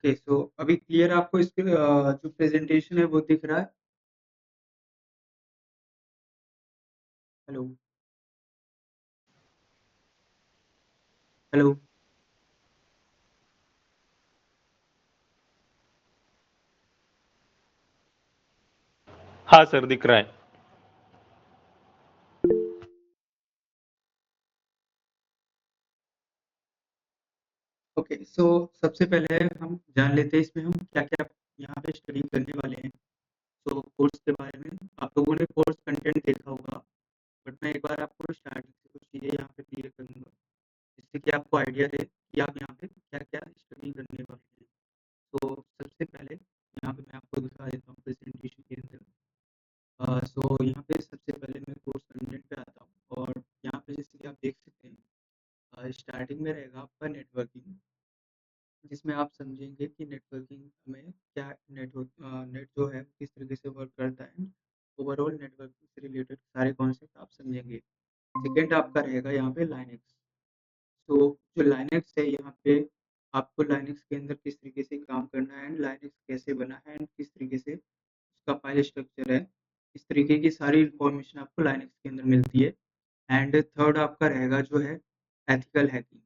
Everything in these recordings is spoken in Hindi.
ओके, सो अभी क्लियर आपको इसके जो प्रेजेंटेशन है वो दिख रहा है? हेलो? हेलो? हाँ सर, दिख रहा है। ओके, सो सबसे पहले हम जान लेते हैं इसमें हम क्या-क्या यहाँ पे स्टडी करने वाले हैं। तो कोर्स के बारे में आप लोगों ने कोर्स कंटेंट देखा होगा, बट मैं एक बार आपको स्टार्टिंग से कुछ चीज़ें यहाँ पे क्लियर करूँगा, जिससे कि आपको आइडिया रहे कि आप यहाँ पे क्या-क्या स्टडी करने वाले हैं। तो सबसे पहले यहाँ पे मैं आपको दिखा देता हूँ प्रेजेंटेशन के अंदर। सो यहाँ पे सबसे पहले मैं कोर्स कंटेंट पे आता हूँ और यहाँ पे जैसे कि आप देख सकते हैं स्टार्टिंग में रहेगा आपका नेटवर्किंग, जिसमें आप समझेंगे कि नेटवर्किंग में क्या नेट जो है किस तरीके से वर्क करता है। ओवरऑल नेटवर्किंग से रिलेटेड सारे कॉन्सेप्ट आप समझेंगे। सेकेंड आपका रहेगा यहाँ पे लाइनेक्स। तो जो लाइनेक्स है यहाँ पे आपको लाइनेक्स के अंदर किस तरीके से काम करना है एंड लाइनेक्स कैसे बना है एंड किस तरीके से उसका फाइल स्ट्रक्चर है, इस तरीके की सारी इन्फॉर्मेशन आपको लाइनेक्स के अंदर मिलती है। एंड थर्ड आपका रहेगा जो है एथिकल हैकिंग।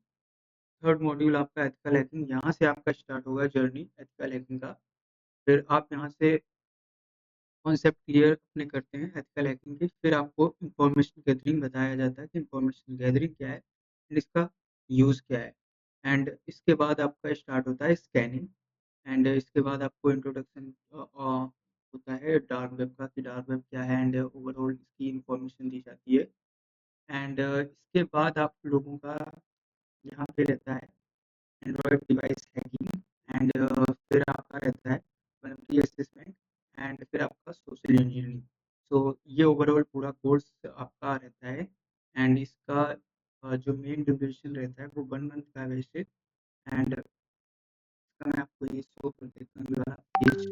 थर्ड मॉड्यूल आपका एथिकल हैकिंग, यहाँ से आपका स्टार्ट होगा जर्नी एथिकल हैकिंग का। फिर आप यहाँ से कॉन्सेप्ट क्लियर अपने करते हैं एथिकल हैकिंग के, फिर आपको इंफॉर्मेशन गैदरिंग बताया जाता है कि इंफॉर्मेशन गैदरिंग क्या है एंड इसका यूज़ क्या है। एंड इसके बाद आपका स्टार्ट होता है स्कैनिंग। एंड इसके बाद आपको इंट्रोडक्शन होता है डार्क वेब का, कि डार्क वेब क्या है एंड ओवरऑल इसकी इंफॉर्मेशन दी जाती है। एंड इसके बाद आप लोगों का यहाँ पे रहता है एंड्रॉयड डिवाइस हैकिंग। एंड फिर आपका रहता है वल्नरेबिलिटी असेसमेंट एंड फिर आपका सोशल इंजीनियरिंग। सो ये ओवरऑल पूरा कोर्स आपका रहता है। एंड इसका जो मेन ड्यूरेशन रहता है वो 1 मंथ का है वैसे। एंड इसका मैं आपको ये शो कर देता हूँ, ये वाला पेज।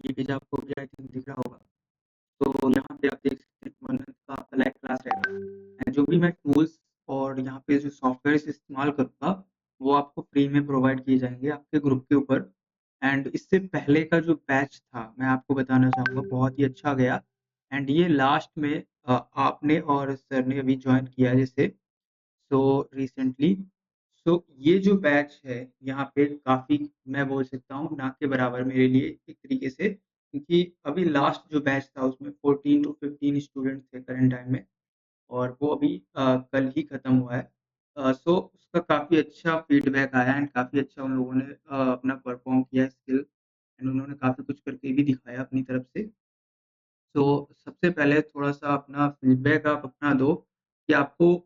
ये पेज आपको भी आई थिंक दिख रहा होगा। तो यहाँ पे आप देख सकते हैं 1 मंथ का आपका लाइव क्लास रहेगा। एंड जो भी मैं टूल्स और यहाँ पे जो सॉफ्टवेयर इस्तेमाल करूँगा वो आपको फ्री में प्रोवाइड किए जाएंगे आपके ग्रुप के ऊपर। एंड इससे पहले का जो बैच था मैं आपको बताना चाहूँगा बहुत ही अच्छा गया। एंड ये लास्ट में आपने और सर ने अभी ज्वाइन किया है जैसे, सो रिसेंटली। सो ये जो बैच है यहाँ पे काफ़ी, मैं बोल सकता हूँ ना के बराबर मेरे लिए एक तरीके से, क्योंकि अभी लास्ट जो बैच था उसमें 14 टू 15 स्टूडेंट्स थे करंट टाइम में, और वो अभी कल ही खत्म हुआ है। सो उसका काफ़ी अच्छा फीडबैक आया एंड काफ़ी अच्छा उन लोगों ने अपना परफॉर्म किया स्किल एंड उन्होंने काफ़ी कुछ करके भी दिखाया अपनी तरफ से। तो सबसे पहले थोड़ा-सा अपना फीडबैक आप अपना दो कि आपको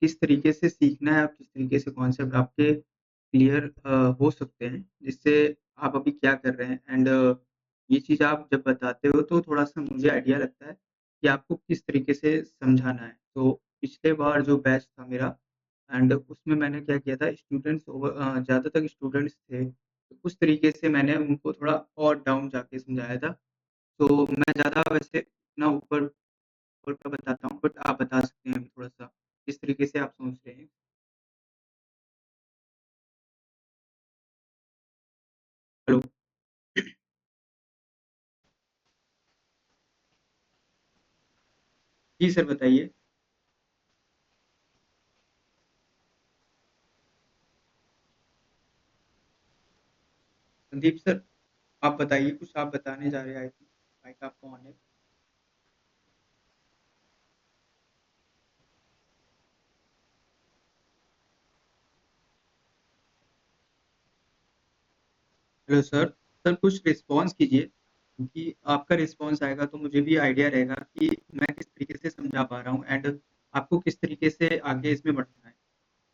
किस तरीके से सीखना है और किस तरीके से कॉन्सेप्ट आपके क्लियर हो सकते हैं, जिससे आप अभी क्या कर रहे हैं। एंड ये चीज़ आप जब बताते हो तो थोड़ा-सा मुझे आइडिया लगता है कि आपको किस तरीके से समझाना है। तो पिछले बार जो बैच था मेरा एंड उसमें मैंने क्या किया था, ज़्यादातर स्टूडेंट्स थे, तो उस तरीके से मैंने उनको थोड़ा और डाउन जाके समझाया था। तो मैं ज़्यादा वैसे इतना ऊपर ऊपर का बताता हूँ, बट आप बता सकते हैं थोड़ा-सा किस तरीके से आप सोच रहे हैं? हेलो? जी सर, बताइए। संदीप सर, आप बताइए, कुछ आप बताने जा रहे हैं आई थिंक, माइक आपका ऑन है। हेलो सर, सर कुछ रिस्पॉन्स कीजिए, क्योंकि आपका रिस्पॉन्स आएगा तो मुझे भी आइडिया रहेगा कि मैं किस तरीके से समझा पा रहा हूँ एंड आपको किस तरीके से आगे इसमें बढ़ना है।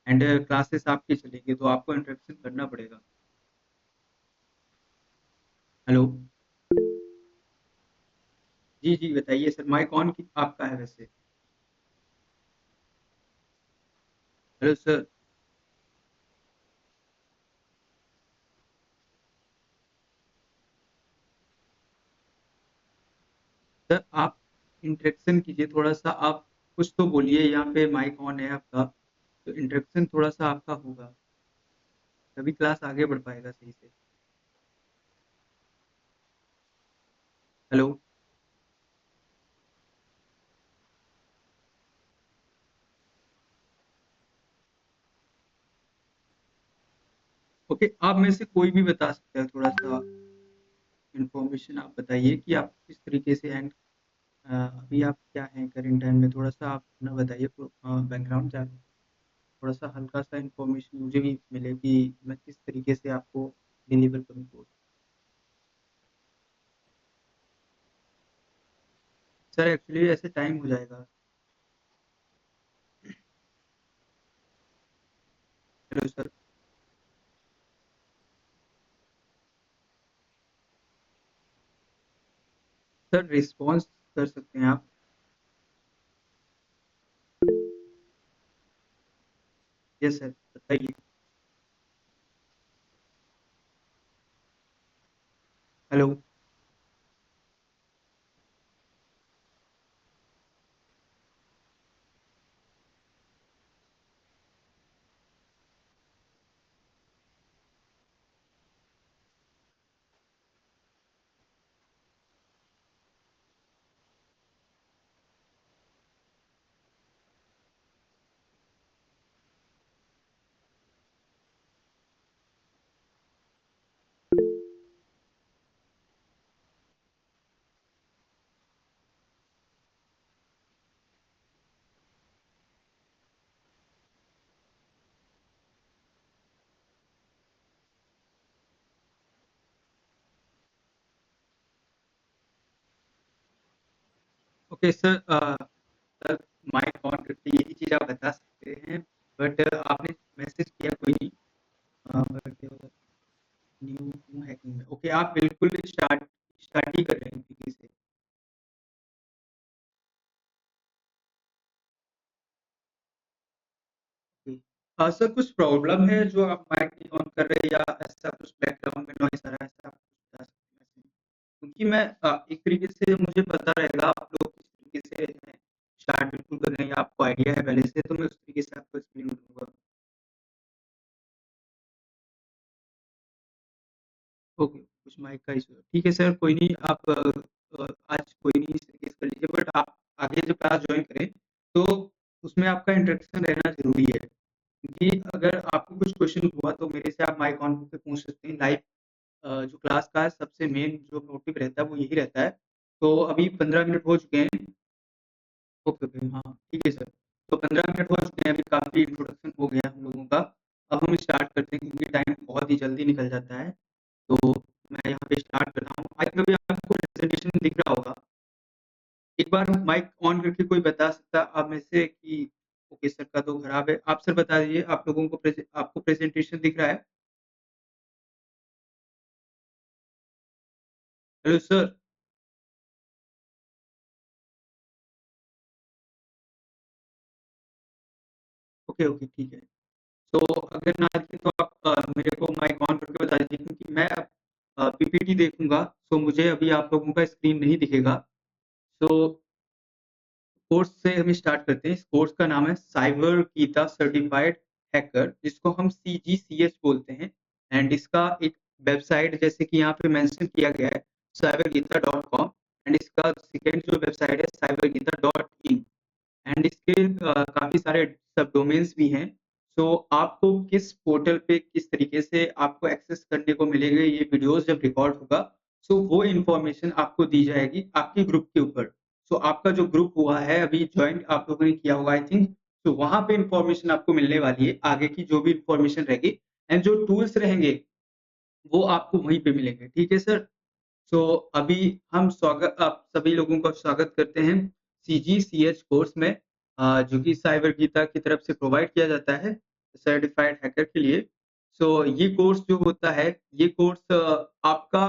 एंड क्लासेस आपकी चलेंगी तो आपको इंटरेक्शन करना पड़ेगा। हेलो? जी, जी, बताइए सर, माइक ऑन की आपका है वैसे। Hello sir. सर आप इंटरेक्शन कीजिए थोड़ा-सा, आप कुछ तो बोलिए, यहाँ पे माइक ऑन है आपका, तो इंटरेक्शन थोड़ा-सा आपका होगा तभी क्लास आगे बढ़ पाएगा सही से। हेलो। ओके, आप में से कोई भी बता सकता है थोड़ा सा इन्फॉर्मेशन। आप बताइए कि आप किस तरीके से हैंग, अभी आप क्या हैं करंट टाइम में, थोड़ा सा आप अपना बताइए बैकग्राउंड क्या है। थोड़ा सा हल्का सा इन्फॉर्मेशन मुझे भी मिले कि मैं किस तरीके से आपको डिलीवर करूँ कोर्स। सर एक्चुअली ऐसे टाइम हो जाएगा। Hello sir. सर रिस्पॉन्स कर सकते हैं आप। यस सर, बताइए। Hello. Okay sir, sir mike on करके यही चीज़ आप बता सकते हैं, बट आपने मैसेज किया कोई नहीं। बट न्यू न्यू हैकिंग में ओके, आप बिल्कुल स्टार्ट स्टार्ट ही कर रहे हैं किसी से। सर कुछ प्रॉब्लम है जो आप माइक नहीं ऑन कर रहे, या ऐसा कुछ बैकग्राउंड में नॉइस आ रहा है, ऐसा आप कुछ बता सकते हैं? क्योंकि मैं एक तरीके से मुझे पता रहेगा आप लोग किस तरीके से स्टार्ट बिल्कुल कर रहे हैं, या आपको आइडिया है पहले से, तो मैं उस तरीके से आपको एक्सप्लेन करूँगा। ओके, कुछ माइक का इशू है। ठीक है सर, कोई नहीं, आप आज कोई नहीं इस तरीके से कर लीजिए, बट आप आगे जब क्लास ज्वाइन करें तो उसमें आपका इंटरेक्शन रहना ज़रूरी है। क्योंकि अगर आपको कुछ क्वेश्चन हुआ तो मेरे से आप माइक ऑन करके पूछ सकते हैं लाइव। जो क्लास का सबसे मेन जो मोटिव रहता है वो यही रहता है। तो अभी 15 मिनट हो चुके हैं। ओके, ओके, हाँ, ठीक है सर। तो 15 मिनट हो चुके हैं, अभी काफ़ी इंट्रोडक्शन हो गया हम लोगों का। अब हम स्टार्ट करते हैं क्योंकि टाइम बहुत ही जल्दी निकल जाता है। तो मैं यहाँ पे स्टार्ट कर रहा हूँ। आई थिंक अभी आपको प्रेज़ेंटेशन दिख रहा होगा। एक बार माइक ऑन करके कोई बता सकता आप में से कि ओके सर का तो खराब है। आप सर बता दीजिए, आप लोगों को आपको प्रेज़ेंटेशन दिख रहा है? Hello sir. ओके, ओके, ठीक है। तो अगर ना दिखे तो आप मेरे को माइक ऑन करके बता दीजिए, क्योंकि मैं पीपीटी देखूँगा, सो मुझे अभी आप लोगों का स्क्रीन नहीं दिखेगा। सो कोर्स से हम स्टार्ट करते हैं। इस कोर्स का नाम है साइबर गीता सर्टिफाइड हैकर, जिसको हम सीजीसीएच बोलते हैं। एंड इसका एक वेबसाइट जैसे कि यहाँ पे मेंशन किया गया है, cybergeeta.com। एंड इसका सेकंड जो वेबसाइट है cybergeeta.in। एंड इसके काफ़ी सारे सब डोमेन्स भी हैं। सो आपको किस पोर्टल पे किस तरीके से आपको एक्सेस करने को मिलेगा, ये वीडियोज़ जब रिकॉर्ड होगा, सो वो इन्फॉर्मेशन आपको दी जाएगी आपके ग्रुप के ऊपर। सो आपका जो ग्रुप हुआ है अभी जॉइन आप लोगों ने किया होगा आई थिंक, तो वहाँ पे इन्फॉर्मेशन आपको मिलने वाली है, आगे की जो भी इन्फॉर्मेशन रहेगी। एंड जो टूल्स रहेंगे, वो आपको वहीं पे मिलेंगे। ठीक है सर? सो अभी हम स्वागत आप सभी लोगों का स्वागत करते हैं सीजीसीएच कोर्स में, जो कि साइबर गीता की तरफ से प्रोवाइड किया जाता है सर्टिफाइड हैकर के लिए। सो ये कोर्स जो होता है, ये कोर्स आपका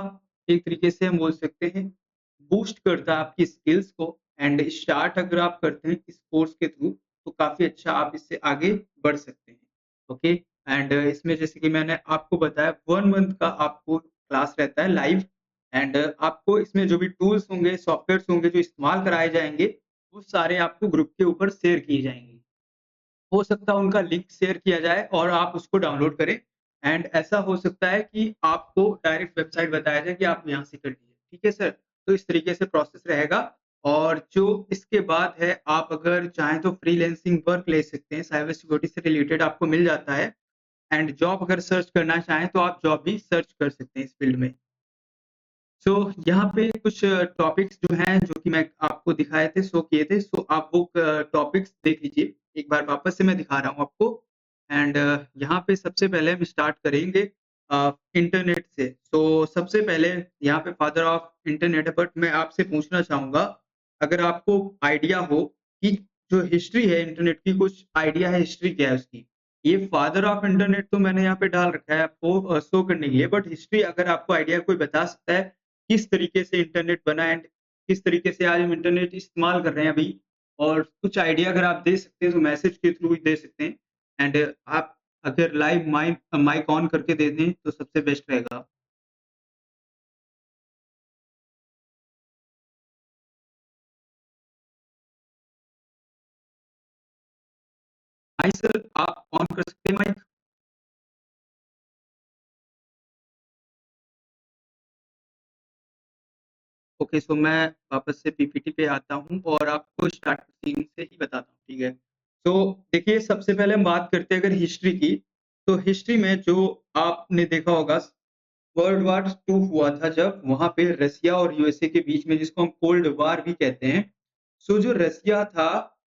एक तरीके से हम बोल सकते हैं बूस्ट करता है आपकी स्किल्स को। एंड स्टार्ट अगर आप करते हैं इस कोर्स के थ्रू, तो काफ़ी अच्छा आप इससे आगे बढ़ सकते हैं। ओके। एंड इसमें जैसे कि मैंने आपको बताया 1 मंथ का आपको क्लास रहता है लाइव। एंड आपको इसमें जो भी टूल्स होंगे, सॉफ्टवेयर्स होंगे जो इस्तेमाल कराए जाएँगे, वो सारे आपको ग्रुप के ऊपर शेयर किए जाएँगे। हो सकता है उनका लिंक शेयर किया जाए और आप उसको डाउनलोड करें। एंड ऐसा हो सकता है कि आपको डायरेक्ट वेबसाइट बताया जाए कि आप यहाँ से कर लीजिए, ठीक है सर? तो इस तरीके से प्रोसेस रहेगा और जो इसके बाद है आप अगर चाहें तो फ्रीलांसिंग वर्क ले सकते हैं, साइबर सिक्योरिटी से रिलेटेड आपको मिल जाता है एंड जॉब अगर सर्च करना चाहें तो आप जॉब भी सर्च कर सकते हैं इस फील्ड में। सो यहाँ पे कुछ टॉपिक्स जो हैं जो कि मैं आपको दिखाए थे, शो किए थे, सो आप वो टॉपिक्स देख लीजिए। एक बार वापस से मैं दिखा रहा हूँ आपको एंड यहाँ पे सबसे पहले हम स्टार्ट करेंगे इंटरनेट से। सो सबसे पहले यहाँ पे फादर ऑफ इंटरनेट है, बट मैं आपसे पूछना चाहूँगा, अगर आपको आइडिया हो कि जो हिस्ट्री है इंटरनेट की, कुछ आइडिया है हिस्ट्री क्या है उसकी? ये फादर ऑफ इंटरनेट तो मैंने यहाँ पे डाल रखा है आपको शो करने के लिए, बट हिस्ट्री अगर आपको आइडिया कोई बता सकता है किस तरीके से इंटरनेट बना एंड किस तरीके से आज हम इंटरनेट इस्तेमाल कर रहे हैं अभी, और कुछ आइडिया अगर आप दे सकते हैं तो मैसेज के थ्रू ही दे सकते हैं एंड आप अगर लाइव माइक माइक ऑन करके दे दें तो सबसे बेस्ट रहेगा। हाय सर, आप ऑन कर सकते हैं माइक। ओके, सो मैं वापस से पीपीटी पे आता हूँ और आपको स्टार्ट सीन से ही बताता हूँ, ठीक है? तो देखिए, सबसे पहले हम बात करते हैं अगर हिस्ट्री की, तो हिस्ट्री में जो आपने देखा होगा, वर्ल्ड वार 2 हुआ था जब, वहाँ पे रसिया और यूएसए के बीच में, जिसको हम कोल्ड वार भी कहते हैं। सो जो रसिया था,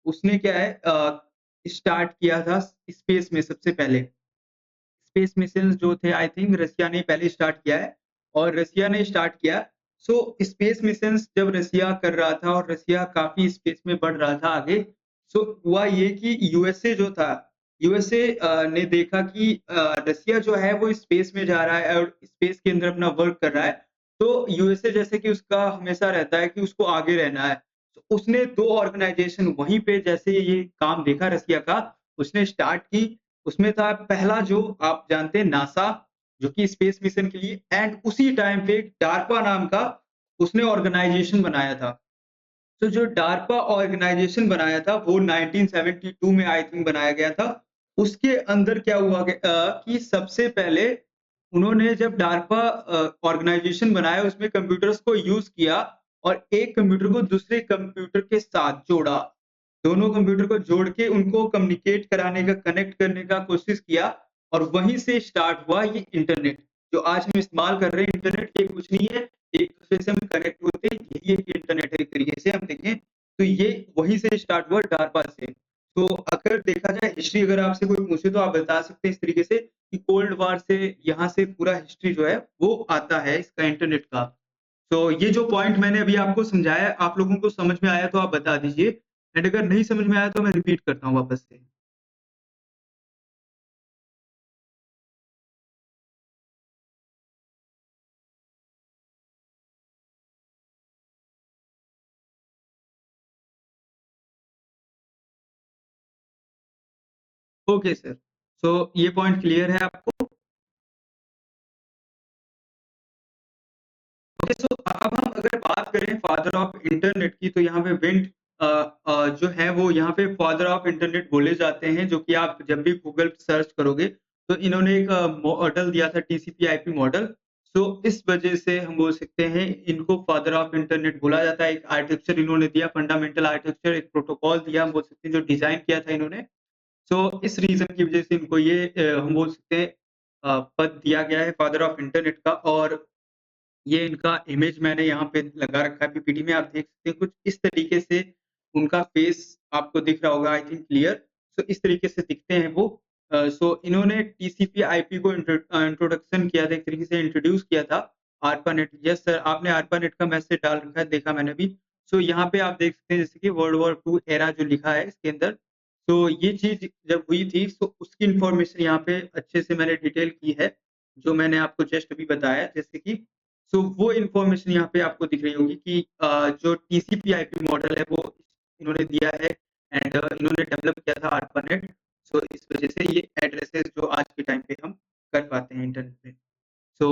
उसने क्या है स्टार्ट किया था स्पेस में सबसे पहले। स्पेस मिशन जो थे आई थिंक रसिया ने पहले स्टार्ट किया है और रसिया ने स्टार्ट किया। सो स्पेस मिशन जब रसिया कर रहा था और रसिया काफी स्पेस में बढ़ रहा था आगे, सो हुआ ये कि यूएसए जो था, यूएसए ने देखा कि रसिया जो है वो स्पेस में जा रहा है और स्पेस के अंदर अपना वर्क कर रहा है। तो यूएसए जैसे कि उसका हमेशा रहता है कि उसको आगे रहना है, तो उसने दो ऑर्गेनाइजेशन वहीं पे जैसे ये काम देखा रसिया का, उसने स्टार्ट की। उसमें था पहला जो आप जानते हैं नासा, जो कि स्पेस मिशन के लिए, एंड उसी टाइम पे डार्पा नाम का उसने ऑर्गेनाइजेशन बनाया था। तो जो डार्पा ऑर्गेनाइजेशन बनाया था वो 1972 में आई थिंक बनाया गया था। उसके अंदर क्या हुआ कि सबसे पहले उन्होंने जब डार्पा ऑर्गेनाइजेशन बनाया उसमें कंप्यूटर्स को यूज किया और एक कंप्यूटर को दूसरे कंप्यूटर के साथ जोड़ा। दोनों कंप्यूटर को जोड़ के उनको कम्युनिकेट कराने का, कनेक्ट करने का कोशिश किया और वहीं से स्टार्ट हुआ ये इंटरनेट। जो आज हम इस्तेमाल कर रहे हैं इंटरनेट, ये कुछ नहीं है, एक दूसरे से हम कनेक्ट होते हैं, यही एक इंटरनेट है एक तरीके से हम देखें तो। ये वहीं से स्टार्ट हुआ डार्पा से। तो अगर देखा जाए हिस्ट्री, अगर आपसे कोई पूछे तो आप बता सकते हैं इस तरीके से कि कोल्ड वार से यहाँ से पूरा हिस्ट्री जो है वो आता है इसका, इंटरनेट का। तो ये जो पॉइंट मैंने अभी आपको समझाया, आप लोगों को समझ में आया तो आप बता दीजिए एंड अगर नहीं समझ में आया तो मैं रिपीट करता हूँ वापस से। ओके सर, सो ये पॉइंट क्लियर है आपको? ओके, सो अब हम अगर बात करें फादर ऑफ इंटरनेट की, तो यहाँ पे विंड जो है वो यहाँ पे फादर ऑफ इंटरनेट बोले जाते हैं, जो कि आप जब भी गूगल सर्च करोगे तो इन्होंने एक मॉडल दिया था, टीसीपी आईपी मॉडल। सो इस वजह से हम बोल सकते हैं इनको फादर ऑफ इंटरनेट बोला जाता है। एक आर्किटेक्चर इन्होंने दिया, फंडामेंटल आर्किटेक्चर, एक प्रोटोकॉल दिया, हम बोल सकते हैं जो डिजाइन किया था इन्होंने। सो इस रीजन की वजह से इनको ये हम बोल सकते हैं पद दिया गया है फादर ऑफ इंटरनेट का। और ये इनका इमेज मैंने यहाँ पे लगा रखा है पीपीटी में, आप देख सकते हैं कुछ इस तरीके से उनका फेस आपको दिख रहा होगा आई थिंक क्लियर। सो इस तरीके से दिखते हैं वो। सो इन्होंने टीसीपी आईपी को इंट्रोडक्शन किया था, एक तरीके से इंट्रोड्यूस किया था। आरपानेट, यस सर, आपने आरपानेट का मैसेज डाल रखा है, देखा मैंने भी। सो यहाँ पे आप देख सकते हैं जैसे कि वर्ल्ड वॉर 2 एरा जो लिखा है इसके अंदर। तो ये चीज जब हुई थी तो उसकी इंफॉर्मेशन यहाँ पे अच्छे से मैंने डिटेल की है, जो मैंने आपको जस्ट अभी बताया जैसे कि। सो वो इन्फॉर्मेशन यहाँ पे आपको दिख रही होगी कि जो टीसीपी आईपी मॉडल है वो इन्होंने दिया है एंड इन्होंने डेवलप किया था ARPANET। सो इस वजह से ये एड्रेसेस जो आज के टाइम पे हम कर पाते हैं इंटरनेट पे। सो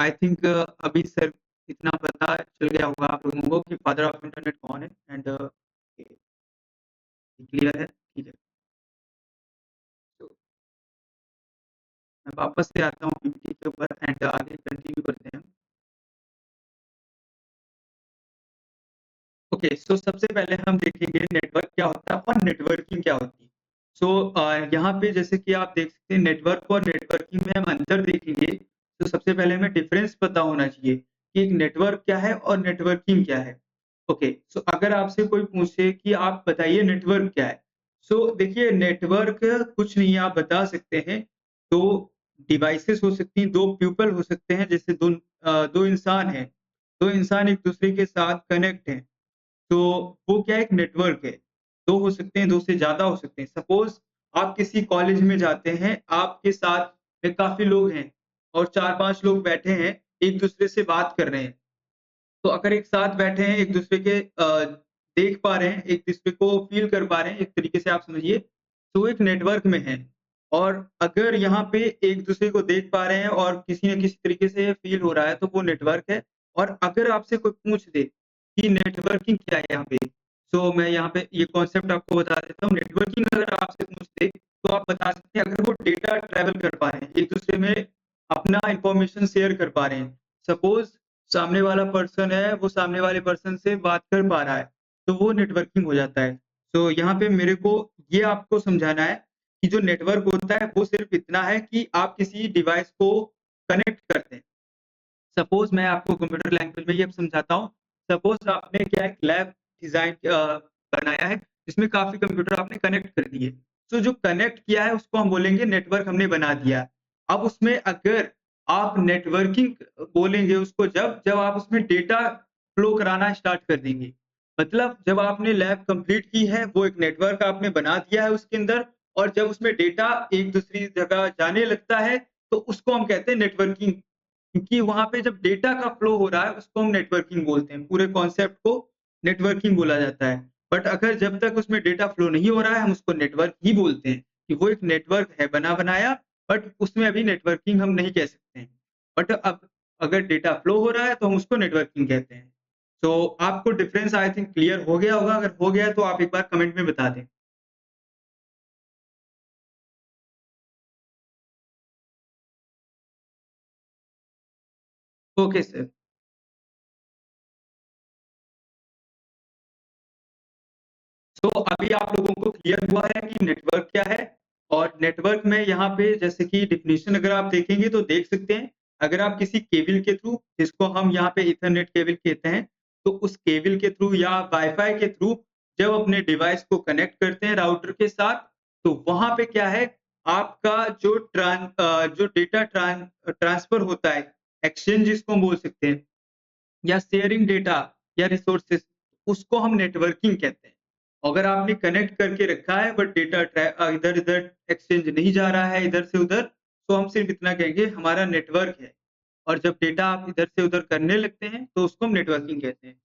आई थिंक अभी सर इतना पता चल गया होगा आप लोगों को कि फादर ऑफ इंटरनेट कौन है एंड क्लियर है, ठीक है। मैं वापस से आता हूँ पीपीटी के ऊपर एंड आगे कंटिन्यू करते हैं। ओके, सो सबसे पहले हम देखेंगे नेटवर्क क्या होता है और नेटवर्किंग क्या होती है। सो यहाँ पे जैसे कि आप देख सकते हैं नेटवर्क और नेटवर्किंग में हम अंतर देखेंगे, तो सबसे पहले हमें डिफरेंस पता होना चाहिए कि एक नेटवर्क क्या है और नेटवर्किंग क्या है। ओके, सो अगर आपसे कोई पूछे कि आप बताइए नेटवर्क क्या है? सो देखिए नेटवर्क कुछ नहीं है, आप बता सकते हैं, 2 डिवाइसेस हो सकती हैं, 2 पीपल हो सकते हैं, जैसे 2 इंसान हैं, 2 इंसान एक-दूसरे के साथ कनेक्ट हैं। तो वो क्या है एक नेटवर्क है। 2 हो सकते हैं, 2 से ज़्यादा हो सकते हैं। सपोज़ आप किसी कॉलेज में जाते हैं, आपके साथ में काफ़ी लोग हैं और 4-5 लोग बैठे हैं, एक-दूसरे से बात कर रहे हैं। तो अगर एक साथ बैठे हैं, एक-दूसरे के देख पा रहे हैं, एक-दूसरे को फ़ील कर पा रहे हैं, एक तरीके से आप समझिए, तो वो एक नेटवर्क में हैं। और अगर यहाँ पे एक-दूसरे को देख पा रहे हैं और किसी न किसी तरीके से फ़ील हो रहा है, तो वो नेटवर्क है। और अगर आपसे कोई पूछ दे कि नेटवर्किंग क्या है यहाँ पे? सो मैं यहाँ पे ये कॉन्सेप्ट आपको बता देता हूँ। नेटवर्किंग अगर आपसे पूछ दे, तो आप बता सकते हैं अगर वो डेटा ट्रैवल कर पा रहे हैं, एक-दूसरे में अपना इन्फॉर्मेशन शेयर कर पा रहे हैं। सपोज़ सामने वाला पर्सन है, वो सामने वाले पर्सन से बात कर पा रहा है, तो वो नेटवर्किंग हो जाता है। तो यहाँ पे मेरे को ये आपको समझाना है कि जो नेटवर्क होता है, वो सिर्फ़ इतना है कि आप किसी डिवाइस को कनेक्ट करते हैं। सपोज़ मैं आपको कंप्यूटर लैंग्वेज में ये समझाता हूँ। सपोज़ आपने क्या है लैब डिज़ाइन बनाया है, जिसमें काफ़ी कंप्यूटर आपने कनेक्ट कर दिए। तो जो कनेक्ट किया है उसको हम बोलेंगे नेटवर्क हमने बना दिया। अब उसमें अगर आप नेटवर्किंग बोलेंगे उसको जब आप उसमें डेटा फ्लो कराना स्टार्ट कर देंगे। मतलब जब आपने लैब कंप्लीट की है, वो एक नेटवर्क आपने बना दिया है उसके अंदर और जब उसमें डेटा एक दूसरी जगह जाने लगता है, तो उसको हम कहते हैं नेटवर्किंग। क्योंकि वहाँ पे जब डेटा का फ्लो हो रहा है, उसको हम नेटवर्किंग बोलते हैं। पूरे कॉन्सेप्ट को नेटवर्किंग बोला जाता है। बट अगर जब तक उसमें डेटा फ्लो नहीं हो रहा है, हम उसको नेटवर्क ही बोलते हैं, कि वो एक नेटवर्क है बना-बनाया, बट उसमें अभी नेटवर्किंग हम नहीं कह सकते हैं। बट अब अगर डेटा फ्लो हो रहा है, तो हम उसको नेटवर्किंग कहते हैं। तो आपको डिफरेंस आई थिंक क्लियर हो गया होगा, अगर हो गया है तो आप एक बार कमेंट में बता दें। Okay sir. तो अभी आप लोगों को क्लियर हुआ है कि नेटवर्क क्या है और नेटवर्क में यहाँ पे जैसे कि डेफिनेशन अगर आप देखेंगे तो देख सकते हैं, अगर आप किसी केबल के थ्रू जिसको हम यहाँ पे ईथरनेट केबल कहते हैं, तो उस केबल के थ्रू या वाईफ़ाई के थ्रू जब अपने डिवाइस को कनेक्ट करते हैं राउटर के साथ, तो वहाँ पे क्या है आपका जो डेटा ट्रांसफर होता है, एक्सचेंज जिसको हम बोल सकते हैं या शेयरिंग डेटा या रिसोर्सेस उसको हम नेटवर्किंग कहते हैं। अगर आपने कनेक्ट करके रखा है बट डेटा इधर-इधर एक्सचेंज नहीं जा रहा है इधर से उधर, तो हम सिर्फ इतना कहेंगे हमारा नेटवर्क है। और जब डेटा आप इधर से उधर करने लगते हैं, तो उसको हम नेटवर्किंग कहते हैं।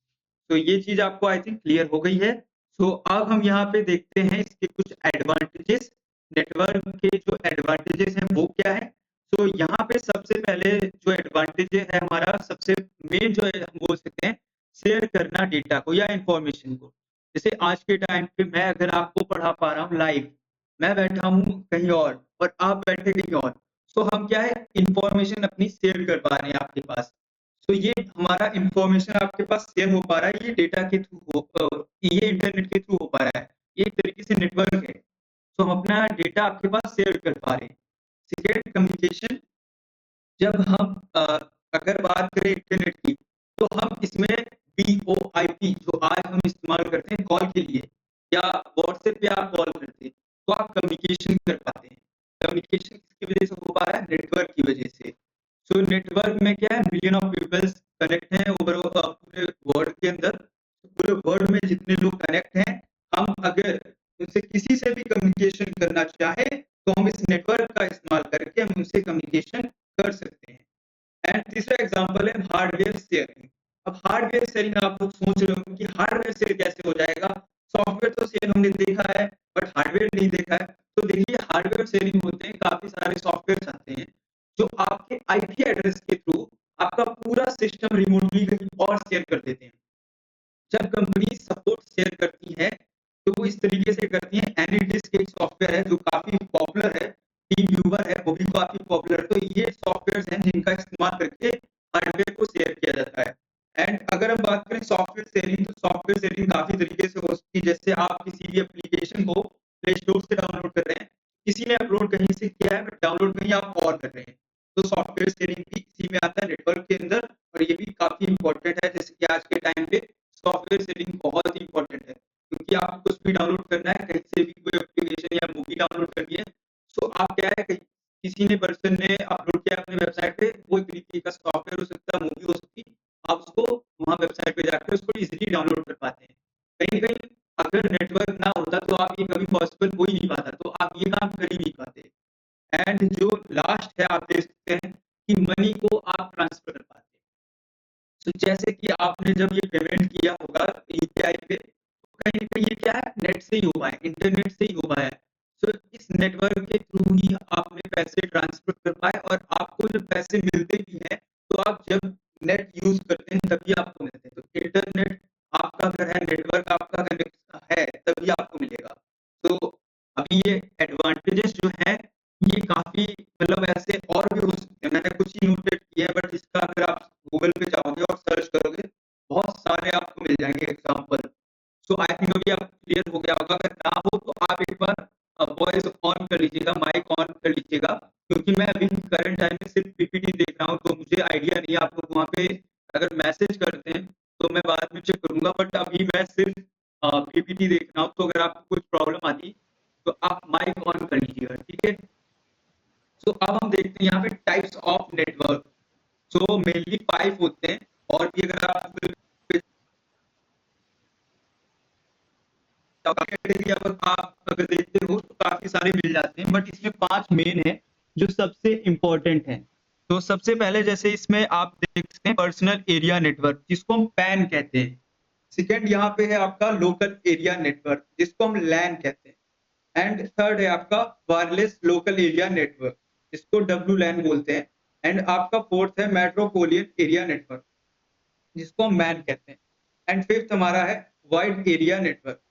तो ये चीज़ आपको आई थिंक क्लियर हो गई है। सो अब हम यहाँ पे देखते हैं इसके कुछ एडवांटेजेस। नेटवर्क के जो एडवांटेजेस हैं वो क्या है? सो यहाँ पे सबसे पहले जो एडवांटेज है हमारा सबसे मेन जो है हम बोल सकते हैं शेयर करना डेटा को या इन्फॉर्मेशन को। जैसे आज के टाइम पे मैं अगर आपको पढ़ा पा रहा हूँ लाइव, मैं बैठा हूँ कहीं और आप बैठे कहीं और। सो हम क्या है इन्फॉर्मेशन अपनी शेयर कर पा रहे हैं आपके पास। तो ये हमारा इन्फॉर्मेशन आपके पास शेयर हो पा रहा है, ये डेटा के थ्रू ये इंटरनेट के थ्रू हो पा रहा है। ये एक तरीके से नेटवर्क है। तो हम अपना डेटा आपके पास शेयर कर पा रहे हैं। सेकंड कम्युनिकेशन जब हम अगर बात करें इंटरनेट की, तो हम इसमें वीओआईपी जो आज हम इस्तेमाल करते हैं कॉल के लिए या व्हाट्सएप पे आप कॉल करते हैं, तो आप कम्युनिकेशन कर पाते हैं। कम्युनिकेशन किसकी वजह से हो पा रहा है? नेटवर्क की वजह से। सो नेटवर्क में क्या है मिलियन ऑफ पीपल्स कनेक्ट हैं पूरे वर्ल्ड के अंदर। पूरे वर्ल्ड में जितने लोग कनेक्ट हैं, हम अगर उनसे किसी से भी कम्युनिकेशन करना चाहें, तो हम इस नेटवर्क का इस्तेमाल करके हम उनसे कम्युनिकेशन कर सकते हैं। एंड तीसरा एग्जांपल है हार्डवेयर शेयरिंग। अब हार्डवेयर शेयरिंग आप लोग सोच रहे होंगे कि हार्डवेयर शेयर कैसे हो जाएगा? सॉफ्टवेयर तो शेयर हमने देखा है, बट हार्डवेयर नहीं देखा है। तो देखिए हार्डवेयर शेयरिंग होते हैं, काफ़ी सारे सॉफ्टवेयर्स आते हैं, जो आपके आईपी एड्रेस के थ्रू आपका पूरा सिस्टम रिमोटली कहीं और शेयर कर देते हैं। जब कंपनी सपोर्ट शेयर करती है, तो वो इस तरीके से करती है एनीडिस्क एक सॉफ्टवेयर है जो काफ़ी पॉपुलर है। टीम व्यूवर है वो भी काफी पॉपुलर। तो ये सॉफ्टवेयर हैं जिनका इस्तेमाल करके हार्डवेयर को शेयर किया जाता है। एंड अगर हम बात करें सॉफ्टवेयर शेयरिंग, तो सॉफ्टवेयर शेयरिंग काफी तरीके से हो सकती है। जैसे आप किसी भी एप्लीकेशन को प्ले स्टोर से डाउनलोड कर रहे हैं, किसी ने अपलोड कहीं से किया है बट डाउनलोड कहीं आप और कर रहे हैं, तो सॉफ्टवेयर शेयरिंग भी इसी में आता है, नेटवर्क के अंदर। और ये भी काफी इंपॉर्टेंट है, जैसे कि आज के टाइम पे सॉफ्टवेयर शेयरिंग बहुत ही इंपॉर्टेंट है, क्योंकि आपको कुछ भी डाउनलोड करना है, कहीं से भी कोई एप्लीकेशन या मूवी डाउनलोड करनी है, तो आप क्या है, किसी ने पर्सन ने अपलोड किया अपनी वेबसाइट पे, वो एक तरीके का सॉफ्टवेयर हो सकता है, मूवी हो सकती है, आप उसको वहाँ वेबसाइट पे जाकर उसको इजीली डाउनलोड कर पाते हैं। कहीं-कहीं अगर नेटवर्क ना होता तो आप ये कभी पॉसिबल हो ही नहीं पाता, तो आप ये काम कर ही नहीं पाते। एंड जो लास्ट है, आप देख सकते हैं कि मनी को आप ट्रांसफर कर पाते हैं। तो जैसे कि आपने जब ये पेमेंट किया होगा यूपीआई पे, तो कहीं न कहीं ये क्या है, नेट से ही हुआ है, इंटरनेट से ही हुआ है। सो इस नेटवर्क के थ्रू ही आपने पैसे ट्रांसफर कर पाए, और आपको जब पैसे मिलते भी हैं, तो आप जब नेट यूज़ करते हैं तभी आपको मिलते हैं। तो इंटरनेट आपका अगर है, नेटवर्क आपका कनेक्ट है, तभी आपको मिलेगा। तो अभी ये एडवांटेजेस जो हैं, ये काफ़ी मतलब ऐसे और भी हो सकते हैं। मैंने कुछ ही नोटेड किए हैं, बट इसका अगर आप गूगल पे जाओगे और सर्च करोगे, बहुत सारे आपको मिल जाएँगे एग्ज़ाम्पल। सो आई थिंक अभी आप क्लियर हो गया होगा। अगर ना हो तो आप एक बार वॉइस ऑन कर लीजिएगा, माइक ऑन कर लीजिएगा, क्योंकि मैं अभी करंट टाइम में सिर्फ पीपीटी देख रहा हूँ, तो मुझे आइडिया नहीं है। आप लोग वहाँ पे अगर मैसेज करते हैं, तो मैं बाद में चेक करूँगा, बट अभी मैं सिर्फ पीपीटी देख रहा हूँ। तो अगर आपको कुछ प्रॉब्लम आती, तो आप माइक ऑन कर लीजिएगा, ठीक है? सो अब हम देखते हैं यहाँ पे types of network. So mainly 5 होते हैं, और भी अगर आप कैटेगरी आप अगर देखते हो तो काफी सारे मिल जाते हैं, बट इसमें 5 मेन है जो सबसे इंपॉर्टेंट हैं। तो सबसे पहले जैसे इसमें आप देख सकते हैं पर्सनल एरिया नेटवर्क, जिसको हम पैन कहते हैं। सेकंड यहाँ पे है आपका लोकल एरिया नेटवर्क, जिसको हम लैन कहते हैं। एंड थर्ड है आपका वायरलेस लोकल एरिया नेटवर्क, जिसको डब्ल्यू लैन बोलते हैं। एंड आपका फोर्थ है मेट्रोपोलियन एरिया नेटवर्क, जिसको हम मैन कहते हैं। एंड फिफ्थ हमारा है वाइड एरिया नेटवर्क।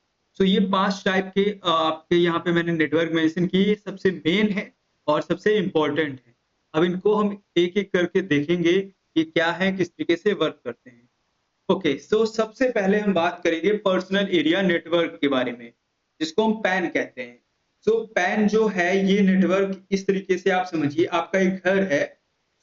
सो ये 5 टाइप के आपके यहाँ पे मैंने नेटवर्क मेंशन किए, ये सबसे मेन है और सबसे इम्पोर्टेंट है। अब इनको हम एक-एक करके देखेंगे ये क्या है, किस तरीके से वर्क करते हैं। ओके, सो सबसे पहले हम बात करेंगे पर्सनल एरिया नेटवर्क के बारे में, जिसको हम पैन कहते हैं। सो पैन जो है, ये नेटवर्क इस तरीके से आप समझिए, आपका एक घर है।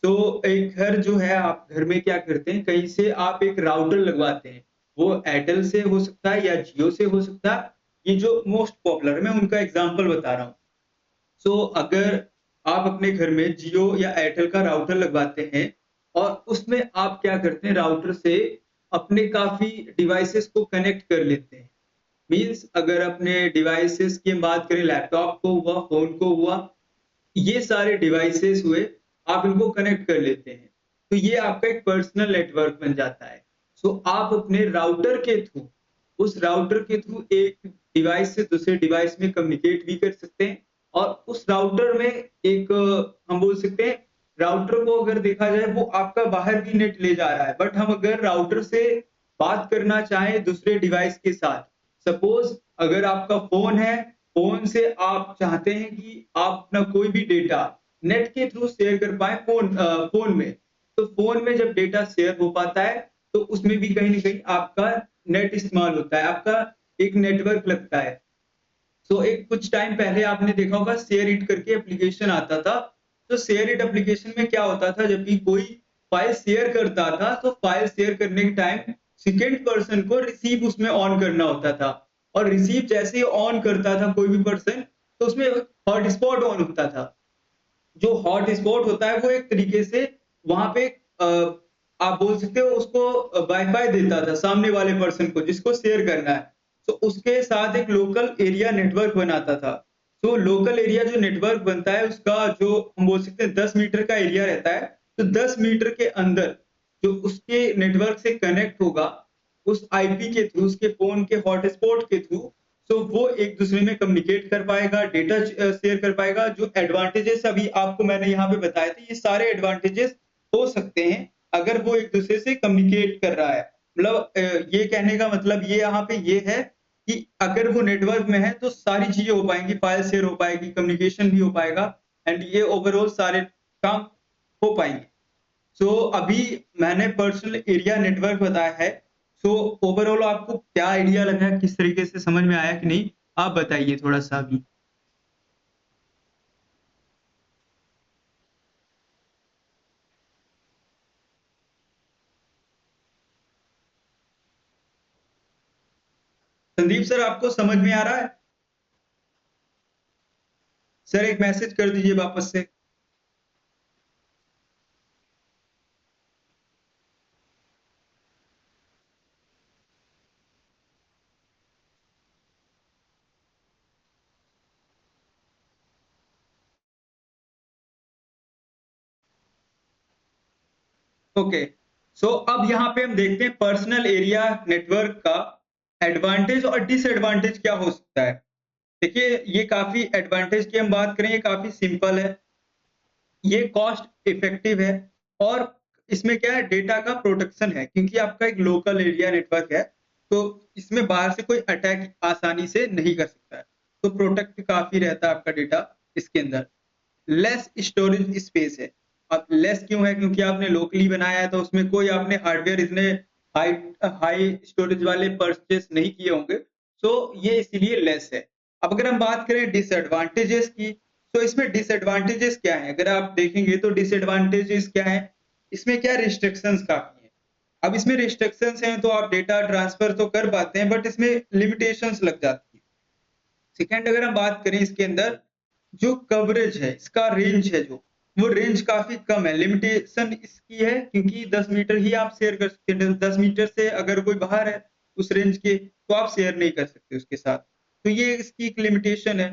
तो एक घर जो है, आप घर में क्या करते हैं, कहीं से आप एक राउटर लगवाते हैं। वो एयरटेल से हो सकता है या जियो से हो सकता है। ये जो मोस्ट पॉपुलर है, मैं उनका एग्जांपल बता रहा हूँ। सो अगर आप अपने घर में जियो या एयरटेल का राउटर लगवाते हैं, और उसमें आप क्या करते हैं, राउटर से अपने काफ़ी डिवाइसेज़ को कनेक्ट कर लेते हैं। मीन्स अगर अपने डिवाइसेज़ की हम बात करें, लैपटॉप को हुआ, फ़ोन को हुआ, ये सारे डिवाइसेस हुए, आप इनको कनेक्ट कर लेते हैं। तो ये आपका एक पर्सनल नेटवर्क बन जाता है। सो आप अपने राउटर के थ्रू, उस राउटर के थ्रू एक डिवाइस से दूसरे डिवाइस में कम्युनिकेट भी कर सकते हैं। और उस राउटर में एक हम बोल सकते हैं, राउटर को अगर देखा जाए, वो आपका बाहर भी नेट ले जा रहा है, बट हम अगर राउटर से बात करना चाहें दूसरे डिवाइस के साथ, सपोज अगर आपका फ़ोन है, फ़ोन से आप चाहते हैं कि आप अपना कोई भी डेटा नेट के थ्रू शेयर कर पाएँ फ़ोन में। तो फ़ोन में जब डेटा शेयर हो पाता है, तो उसमें भी कहीं न कहीं आपका नेट इस्तेमाल होता है, आपका एक नेटवर्क लगता है। सो एक कुछ टाइम पहले आपने देखा होगा, शेयर इट करके एप्लीकेशन आता था। तो शेयर इट एप्लीकेशन में क्या होता था, जब भी कोई फाइल शेयर करता था, तो फाइल शेयर करने के टाइम सेकंड पर्सन को रिसीव उसमें ऑन करना होता था। और रिसीव जैसे ही ऑन करता था कोई भी पर्सन, तो उसमें हॉटस्पॉट ऑन होता था। जो हॉटस्पॉट होता है, वो एक तरीके से वहां पे आप बोल सकते हो उसको वाईफाई देता था सामने वाले पर्सन को, जिसको शेयर करना है। तो उसके साथ एक लोकल एरिया नेटवर्क बनाता था। तो लोकल एरिया जो नेटवर्क बनता है, उसका जो हम बोल सकते हैं 10 मीटर का एरिया रहता है। तो 10 मीटर के अंदर जो उसके नेटवर्क से कनेक्ट होगा, उस आईपी के थ्रू, उसके फोन के हॉटस्पॉट के थ्रू, तो वो एक दूसरे में कम्युनिकेट कर पाएगा, डेटा शेयर कर पाएगा। जो एडवांटेजेस अभी आपको मैंने यहाँ पे बताए थे, ये सारे एडवांटेजेस हो सकते हैं अगर वो एक दूसरे से कम्युनिकेट कर रहा है। मतलब ये कहने का मतलब ये यहाँ पे ये है कि अगर वो नेटवर्क में है, तो सारी चीजें हो पाएंगी, फाइल शेयर हो पाएगी, कम्युनिकेशन भी हो पाएगा। एंड ये ओवरऑल सारे काम हो पाएंगे। सो अभी मैंने पर्सनल एरिया नेटवर्क बताया है। सो ओवरऑल आपको क्या आइडिया लगा, किस तरीके से समझ में आया कि नहीं, आप बताइए थोड़ा सा अभी। संदीप सर, आपको समझ में आ रहा है? सर एक मैसेज कर दीजिए वापस से। ओके, सो अब यहाँ पे हम देखते हैं पर्सनल एरिया नेटवर्क का एडवांटेज और डिसएडवांटेज क्या हो सकता है। देखिए, ये काफी एडवांटेज की हम बात करें, ये काफी सिंपल है, ये कॉस्ट इफेक्टिव है, और इसमें क्या है, डेटा का प्रोटेक्शन है, क्योंकि आपका एक लोकल एरिया नेटवर्क है, तो इसमें बाहर से कोई अटैक आसानी से नहीं कर सकता है, तो प्रोटेक्ट काफी रहता है आपका डेटा इसके अंदर। लेस स्टोरेज स्पेस है। अब लेस क्यों है, क्योंकि आपने लोकली बनाया है, तो उसमें कोई आपने हार्डवेयर इतने हाई हाई स्टोरेज वाले परचेस नहीं किए होंगे, तो ये इसीलिए लेस है। अब अगर हम बात करें डिसएडवांटेजेस की, तो इसमें डिसएडवांटेजेस क्या है, अगर आप देखेंगे तो डिसएडवांटेजेस क्या है, इसमें क्या रिस्ट्रिक्शंस काफी है। अब इसमें रिस्ट्रिक्शंस हैं तो आप डेटा ट्रांसफर तो कर पाते हैं, बट इसमें लिमिटेशंस लग जाती है। सेकंड, अगर हम बात करें इसके अंदर जो कवरेज है, इसका रेंज है, जो वो रेंज काफी कम है। लिमिटेशन इसकी है क्योंकि 10 मीटर ही आप शेयर कर सकते हैं, 10 मीटर से अगर कोई बाहर है उस रेंज के, तो आप शेयर नहीं कर सकते उसके साथ, तो ये इसकी एक लिमिटेशन है।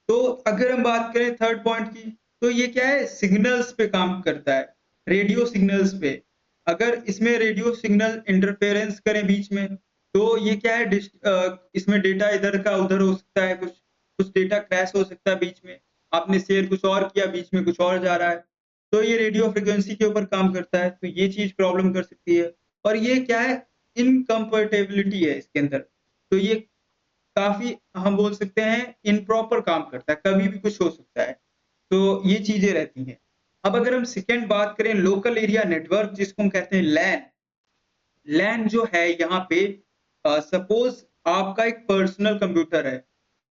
तो अगर हम बात करें थर्ड पॉइंट की, तो ये क्या है, सिग्नल्स पे काम करता है, रेडियो सिग्नल्स पे। अगर इसमें रेडियो सिग्नल इंटरफेरेंस करें बीच में, तो ये क्या है, इसमें डेटा इधर का उधर हो सकता है, कुछ कुछ डेटा क्रैश हो सकता है बीच में, आपने शेयर कुछ और किया, बीच में कुछ और जा रहा है, तो ये रेडियो फ्रिक्वेंसी के ऊपर काम करता है, तो ये चीज प्रॉब्लम कर सकती है। और ये क्या है, इनकम्पेटेबिलिटी है इसके अंदर, तो ये काफी हम बोल सकते हैं इनप्रॉपर काम करता है, कभी भी कुछ हो सकता है, तो ये चीजें रहती हैं। अब अगर हम सेकेंड बात करें, लोकल एरिया नेटवर्क जिसको हम कहते हैं लैन। लैन जो है यहाँ पे, सपोज आपका एक पर्सनल कंप्यूटर है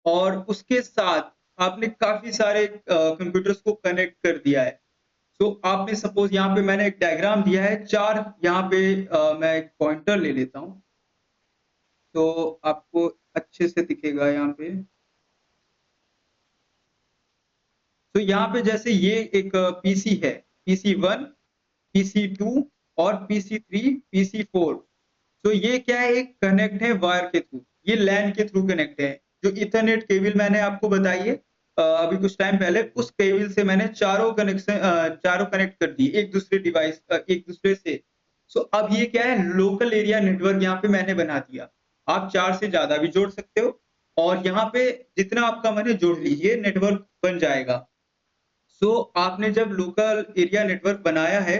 और उसके साथ आपने काफी सारे कंप्यूटर्स को कनेक्ट कर दिया है। तो आपने सपोज यहाँ पे मैंने एक डायग्राम दिया है, चार यहाँ पे मैं एक पॉइंटर ले लेता हूँ, तो आपको अच्छे से दिखेगा यहाँ पे। तो यहाँ पे जैसे ये एक पीसी है, PC1, PC2 और PC3, PC4। तो ये क्या है, एक कनेक्ट है वायर के थ्रू, ये लैन के थ्रू कनेक्ट है। जो इथरनेट केबल मैंने आपको बताई है अभी कुछ टाइम पहले, उस केबल से मैंने चारों कनेक्ट कर दी एक दूसरे डिवाइस एक दूसरे से। सो अब ये क्या है, लोकल एरिया नेटवर्क यहाँ पे मैंने बना दिया। आप चार से ज्यादा भी जोड़ सकते हो, और यहाँ पे जितना आपका मन है जोड़ लीजिए, नेटवर्क बन जाएगा। सो आपने जब लोकल एरिया नेटवर्क बनाया है,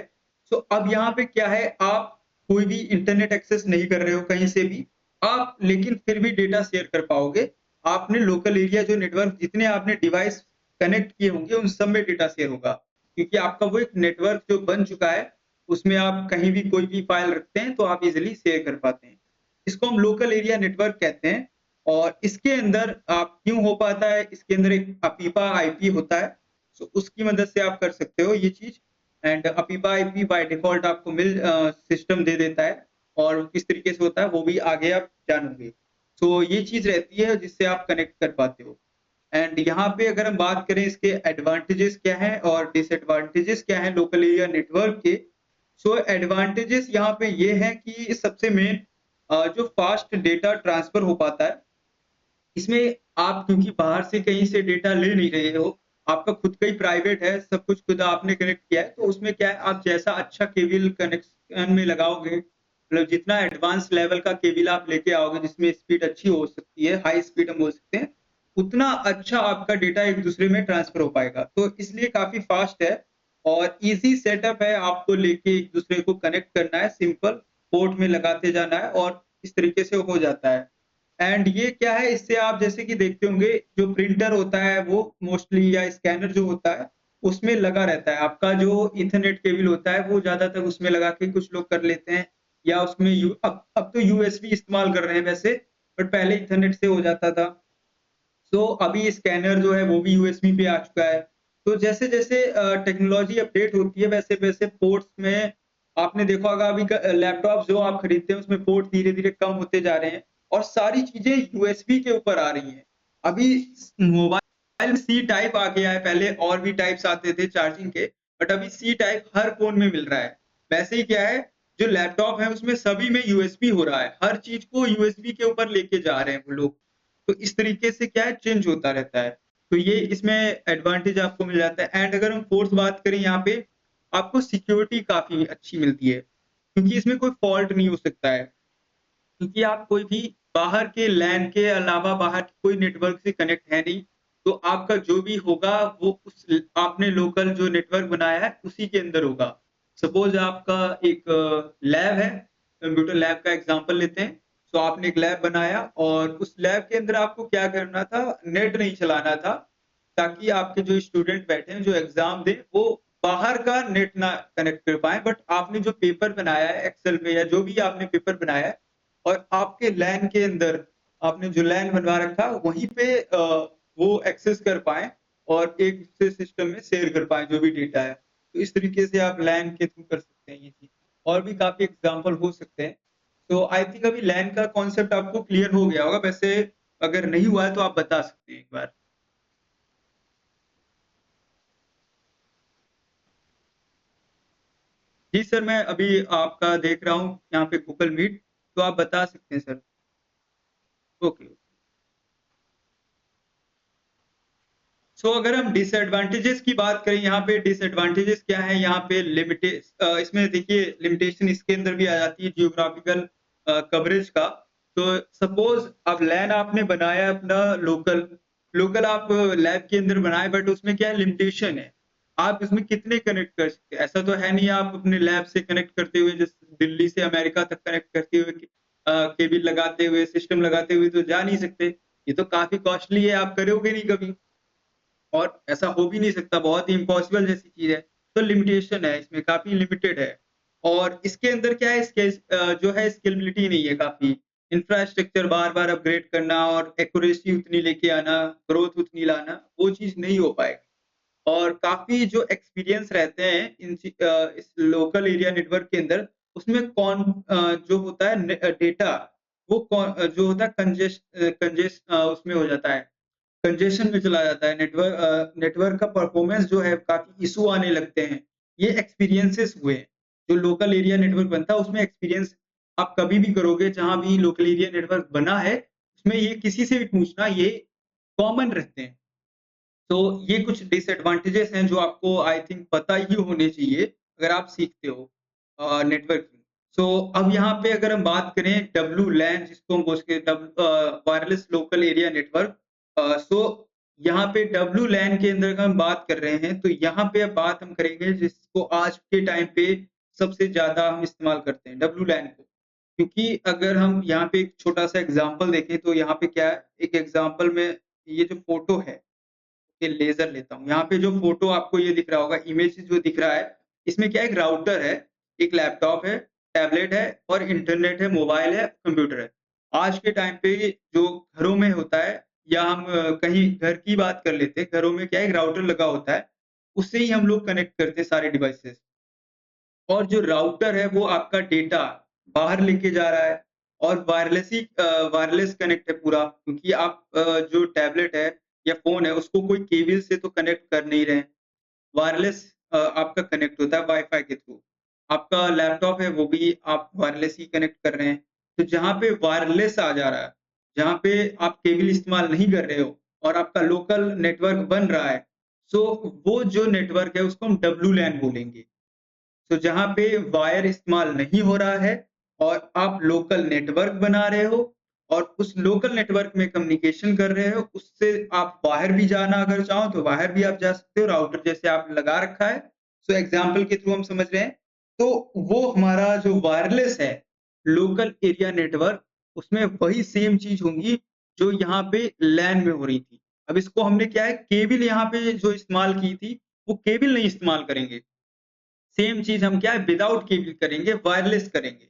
सो अब यहाँ पे क्या है, आप कोई भी इंटरनेट एक्सेस नहीं कर रहे हो कहीं से भी, आप लेकिन फिर भी डेटा शेयर कर पाओगे। आपने लोकल एरिया जो नेटवर्क, जितने आपने डिवाइस कनेक्ट किए होंगे उन सब में डेटा शेयर होगा, क्योंकि आपका वो एक नेटवर्क जो बन चुका है, उसमें आप कहीं भी कोई भी फाइल रखते हैं तो आप इजिली शेयर कर पाते हैं। इसको हम लोकल एरिया नेटवर्क कहते हैं। और इसके अंदर आप क्यों हो पाता है, इसके अंदर एक अपीपा आईपी होता है, सो उसकी मदद से आप कर सकते हो ये चीज। एंड अपीपा आईपी बाय डिफॉल्ट आपको सिस्टम दे देता है, और किस तरीके से होता है वो भी आगे आप जानोगे। तो ये चीज रहती है जिससे आप कनेक्ट कर पाते हो। एंड यहाँ पे अगर हम बात करें इसके एडवांटेजेस क्या हैं और डिसएडवांटेजेस क्या हैं लोकल एरिया नेटवर्क के, सो एडवांटेजेस यहाँ पे ये है कि सबसे मेन जो फास्ट डेटा ट्रांसफर हो पाता है, इसमें आप क्योंकि बाहर से कहीं से डेटा ले नहीं रहे हो, आपका खुद का ही प्राइवेट है, सब कुछ खुद आपने कनेक्ट किया है, तो उसमें क्या है, आप जैसा अच्छा केबल कनेक्शन में लगाओगे, मतलब जितना एडवांस लेवल का केबल आप लेके आओगे जिसमें स्पीड अच्छी हो सकती है, हाई स्पीड हम बोल सकते हैं, उतना अच्छा आपका डेटा एक दूसरे में ट्रांसफर हो पाएगा, तो इसलिए काफी फास्ट है और इजी सेटअप है। आपको लेके एक दूसरे को कनेक्ट करना है, सिंपल पोर्ट में लगाते जाना है और इस तरीके से हो जाता है। एंड ये क्या है, इससे आप जैसे कि देखते होंगे जो प्रिंटर होता है वो मोस्टली, या स्कैनर जो होता है, उसमें लगा रहता है। आपका जो ईथरनेट केबल होता है वो ज़्यादातर उसमें लगा के कुछ लोग कर लेते हैं, या उसमें अब तो यूएसबी इस्तेमाल कर रहे हैं वैसे, बट पहले ईथरनेट से हो जाता था। तो अभी स्कैनर जो है वो भी यूएसबी पे आ चुका है। तो जैसे-जैसे टेक्नोलॉजी अपडेट होती है वैसे-वैसे पोर्ट्स में आपने देखा होगा अभी लैपटॉप जो आप खरीदते हैं उसमें पोर्ट धीरे-धीरे कम होते जा रहे हैं और सारी चीज़ें यूएसबी के ऊपर आ रही हैं। अभी मोबाइल में सी टाइप आ गया है, पहले और भी टाइप्स आते थे चार्जिंग के, बट अभी सी टाइप हर फ़ोन में मिल रहा है। वैसे ही क्या है, जो लैपटॉप है उसमें सभी में यूएसबी हो रहा है। हर चीज़ को यूएसबी के ऊपर लेके जा रहे हैं वो लोग। तो इस तरीके से क्या है, चेंज होता रहता है। तो ये इसमें एडवांटेज आपको मिल जाता है। एंड अगर हम फोर्थ बात करें यहाँ पे, आपको सिक्योरिटी काफ़ी अच्छी मिलती है, क्योंकि इसमें कोई फ़ॉल्ट नहीं हो सकता है। क्योंकि आप कोई भी बाहर के लैन के अलावा बाहर के कोई नेटवर्क से कनेक्ट है नहीं, तो आपका जो भी होगा वो उस आपने लोकल जो नेटवर्क बनाया है उसी के अंदर होगा। सपोज़ आपका एक लैब है, कंप्यूटर लैब का एग्ज़ाम्पल लेते हैं। तो आपने एक लैब बनाया और उस लैब के अंदर आपको क्या करना था, नेट नहीं चलाना था, ताकि आपके जो स्टूडेंट बैठे हैं, जो एग्ज़ाम दें, वो बाहर का नेट ना कनेक्ट कर पाएँ। बट आपने जो पेपर बनाया है एक्सेल पे या जो भी आपने पेपर बनाया है और आपके लैन के अंदर आपने जो लैन बनवा रखा वहीं पे वो एक्सेस कर पाएँ और एक दूसरे सिस्टम में शेयर कर पाएँ जो भी डेटा है। तो इस तरीके से आप लैन के थ्रू कर सकते हैं ये चीज़। और भी काफ़ी एग्ज़ाम्पल हो सकते हैं। तो आई थिंक अभी लैन का कॉन्सेप्ट आपको क्लियर हो गया होगा। वैसे अगर नहीं हुआ है तो आप बता सकते हैं एक बार। जी सर, मैं अभी आपका देख रहा हूँ यहाँ पे गूगल मीट, तो आप बता सकते हैं सर। ओके। सो अगर हम डिसएडवांटेजेस की बात करें, यहाँ पे डिसएडवांटेजेस क्या है, यहाँ पे इसमें देखिए लिमिटेशन इसके अंदर भी आ जाती है जियोग्राफिकल कवरेज का। तो सपोज अब लैन आपने बनाया अपना लोकल लोकल आप लैब के अंदर बनाए, बट उसमें क्या है, लिमिटेशन है। आप इसमें कितने कनेक्ट कर सकते हैं, ऐसा तो है नहीं आप अपने लैब से कनेक्ट करते हुए जैसे दिल्ली से अमेरिका तक कनेक्ट करते हुए केबल लगाते हुए सिस्टम लगाते हुए तो जा नहीं सकते। ये तो काफी कॉस्टली है, आप करोगे नहीं कभी, और ऐसा हो भी नहीं सकता, बहुत ही इम्पॉसिबल जैसी चीज़ है। तो लिमिटेशन है, इसमें काफ़ी लिमिटेड है। और इसके अंदर क्या है, जो है स्केलेबिलिटी नहीं है काफ़ी। इंफ्रास्ट्रक्चर बार-बार अपग्रेड करना और एक्यूरेसी उतनी लेके आना, ग्रोथ उतनी लाना, वो चीज़ नहीं हो पाएगा। और काफ़ी जो एक्सपीरियंस रहते हैं इस लोकल एरिया नेटवर्क के अंदर, उसमें जो होता है डेटा, वो जो होता है उसमें हो जाता है, कंजेशन में चला जाता है। नेटवर्क का परफॉर्मेंस जो है काफ़ी इश्यू आने लगते हैं। ये एक्सपीरियंसेस हुए हैं। जो लोकल एरिया नेटवर्क बनता है उसमें एक्सपीरियंस आप कभी भी करोगे, जहाँ भी लोकल एरिया नेटवर्क बना है, उसमें ये किसी से भी पूछना, ये कॉमन रहते हैं। तो ये कुछ डिसएडवांटेजेस हैं जो आपको आई थिंक पता ही होने चाहिए अगर आप सीखते हो नेटवर्किंग। सो अब यहाँ पे अगर हम बात करें डब्ल्यू लैन, जिसको हम बोलते हैं वायरलेस लोकल एरिया नेटवर्क। सो यहाँ पे डब्ल्यू लैन के अंदर अगर हम बात कर रहे हैं, तो यहाँ पे अब बात हम करेंगे जिसको आज के टाइम पे सबसे ज्यादा हम इस्तेमाल करते हैं, डब्ल्यू लैन को। क्योंकि अगर हम यहाँ पे एक छोटा सा एग्जाम्पल देखें, तो यहाँ पे क्या है, एक एग्जाम्पल में ये जो फोटो है, ये लेज़र लेता हूँ। यहाँ पे जो फ़ोटो आपको ये दिख रहा होगा, इमेज जो दिख रहा है, इसमें क्या है, एक राउटर है, एक लैपटॉप है, टैबलेट है और इंटरनेट है, मोबाइल है, कंप्यूटर है। आज के टाइम पे जो घरों में होता है, या हम कहीं घर की बात कर लेते हैं, घरों में क्या है, एक राउटर लगा होता है, उससे ही हम लोग कनेक्ट करते हैं सारे डिवाइसेज़। और जो राउटर है वो आपका डेटा बाहर लेके जा रहा है, और वायरलेस कनेक्ट है पूरा, क्योंकि आप जो टैबलेट है या फ़ोन है उसको कोई केबल से तो कनेक्ट कर नहीं रहे हैं। वायरलेस आपका कनेक्ट होता है वाई-फाई के थ्रू। आपका लैपटॉप है वो भी आप वायरलेस ही कनेक्ट कर रहे हैं। तो जहाँ पे वायरलेस आ जा रहा है, जहाँ पे आप केबल इस्तेमाल नहीं कर रहे हो और आपका लोकल नेटवर्क बन रहा है, सो वो जो नेटवर्क है उसको हम डब्ल्यू लैन बोलेंगे। तो जहाँ पे वायर इस्तेमाल नहीं हो रहा है और आप लोकल नेटवर्क बना रहे हो और उस लोकल नेटवर्क में कम्युनिकेशन कर रहे हो, उससे आप बाहर भी जाना अगर चाहो तो बाहर भी आप जा सकते हो, राउटर जैसे आप लगा रखा है। सो एग्जाम्पल के थ्रू हम समझ रहे हैं। तो वो हमारा जो वायरलेस है, लोकल एरिया नेटवर्क, उसमें वही सेम चीज़ होंगी जो यहाँ पे लैन में हो रही थी। अब इसको हमने क्या है, केबल यहाँ पे जो इस्तेमाल की थी, वो केबल नहीं इस्तेमाल करेंगे। सेम चीज़ हम क्या है विदाउट केबल करेंगे, वायरलेस करेंगे।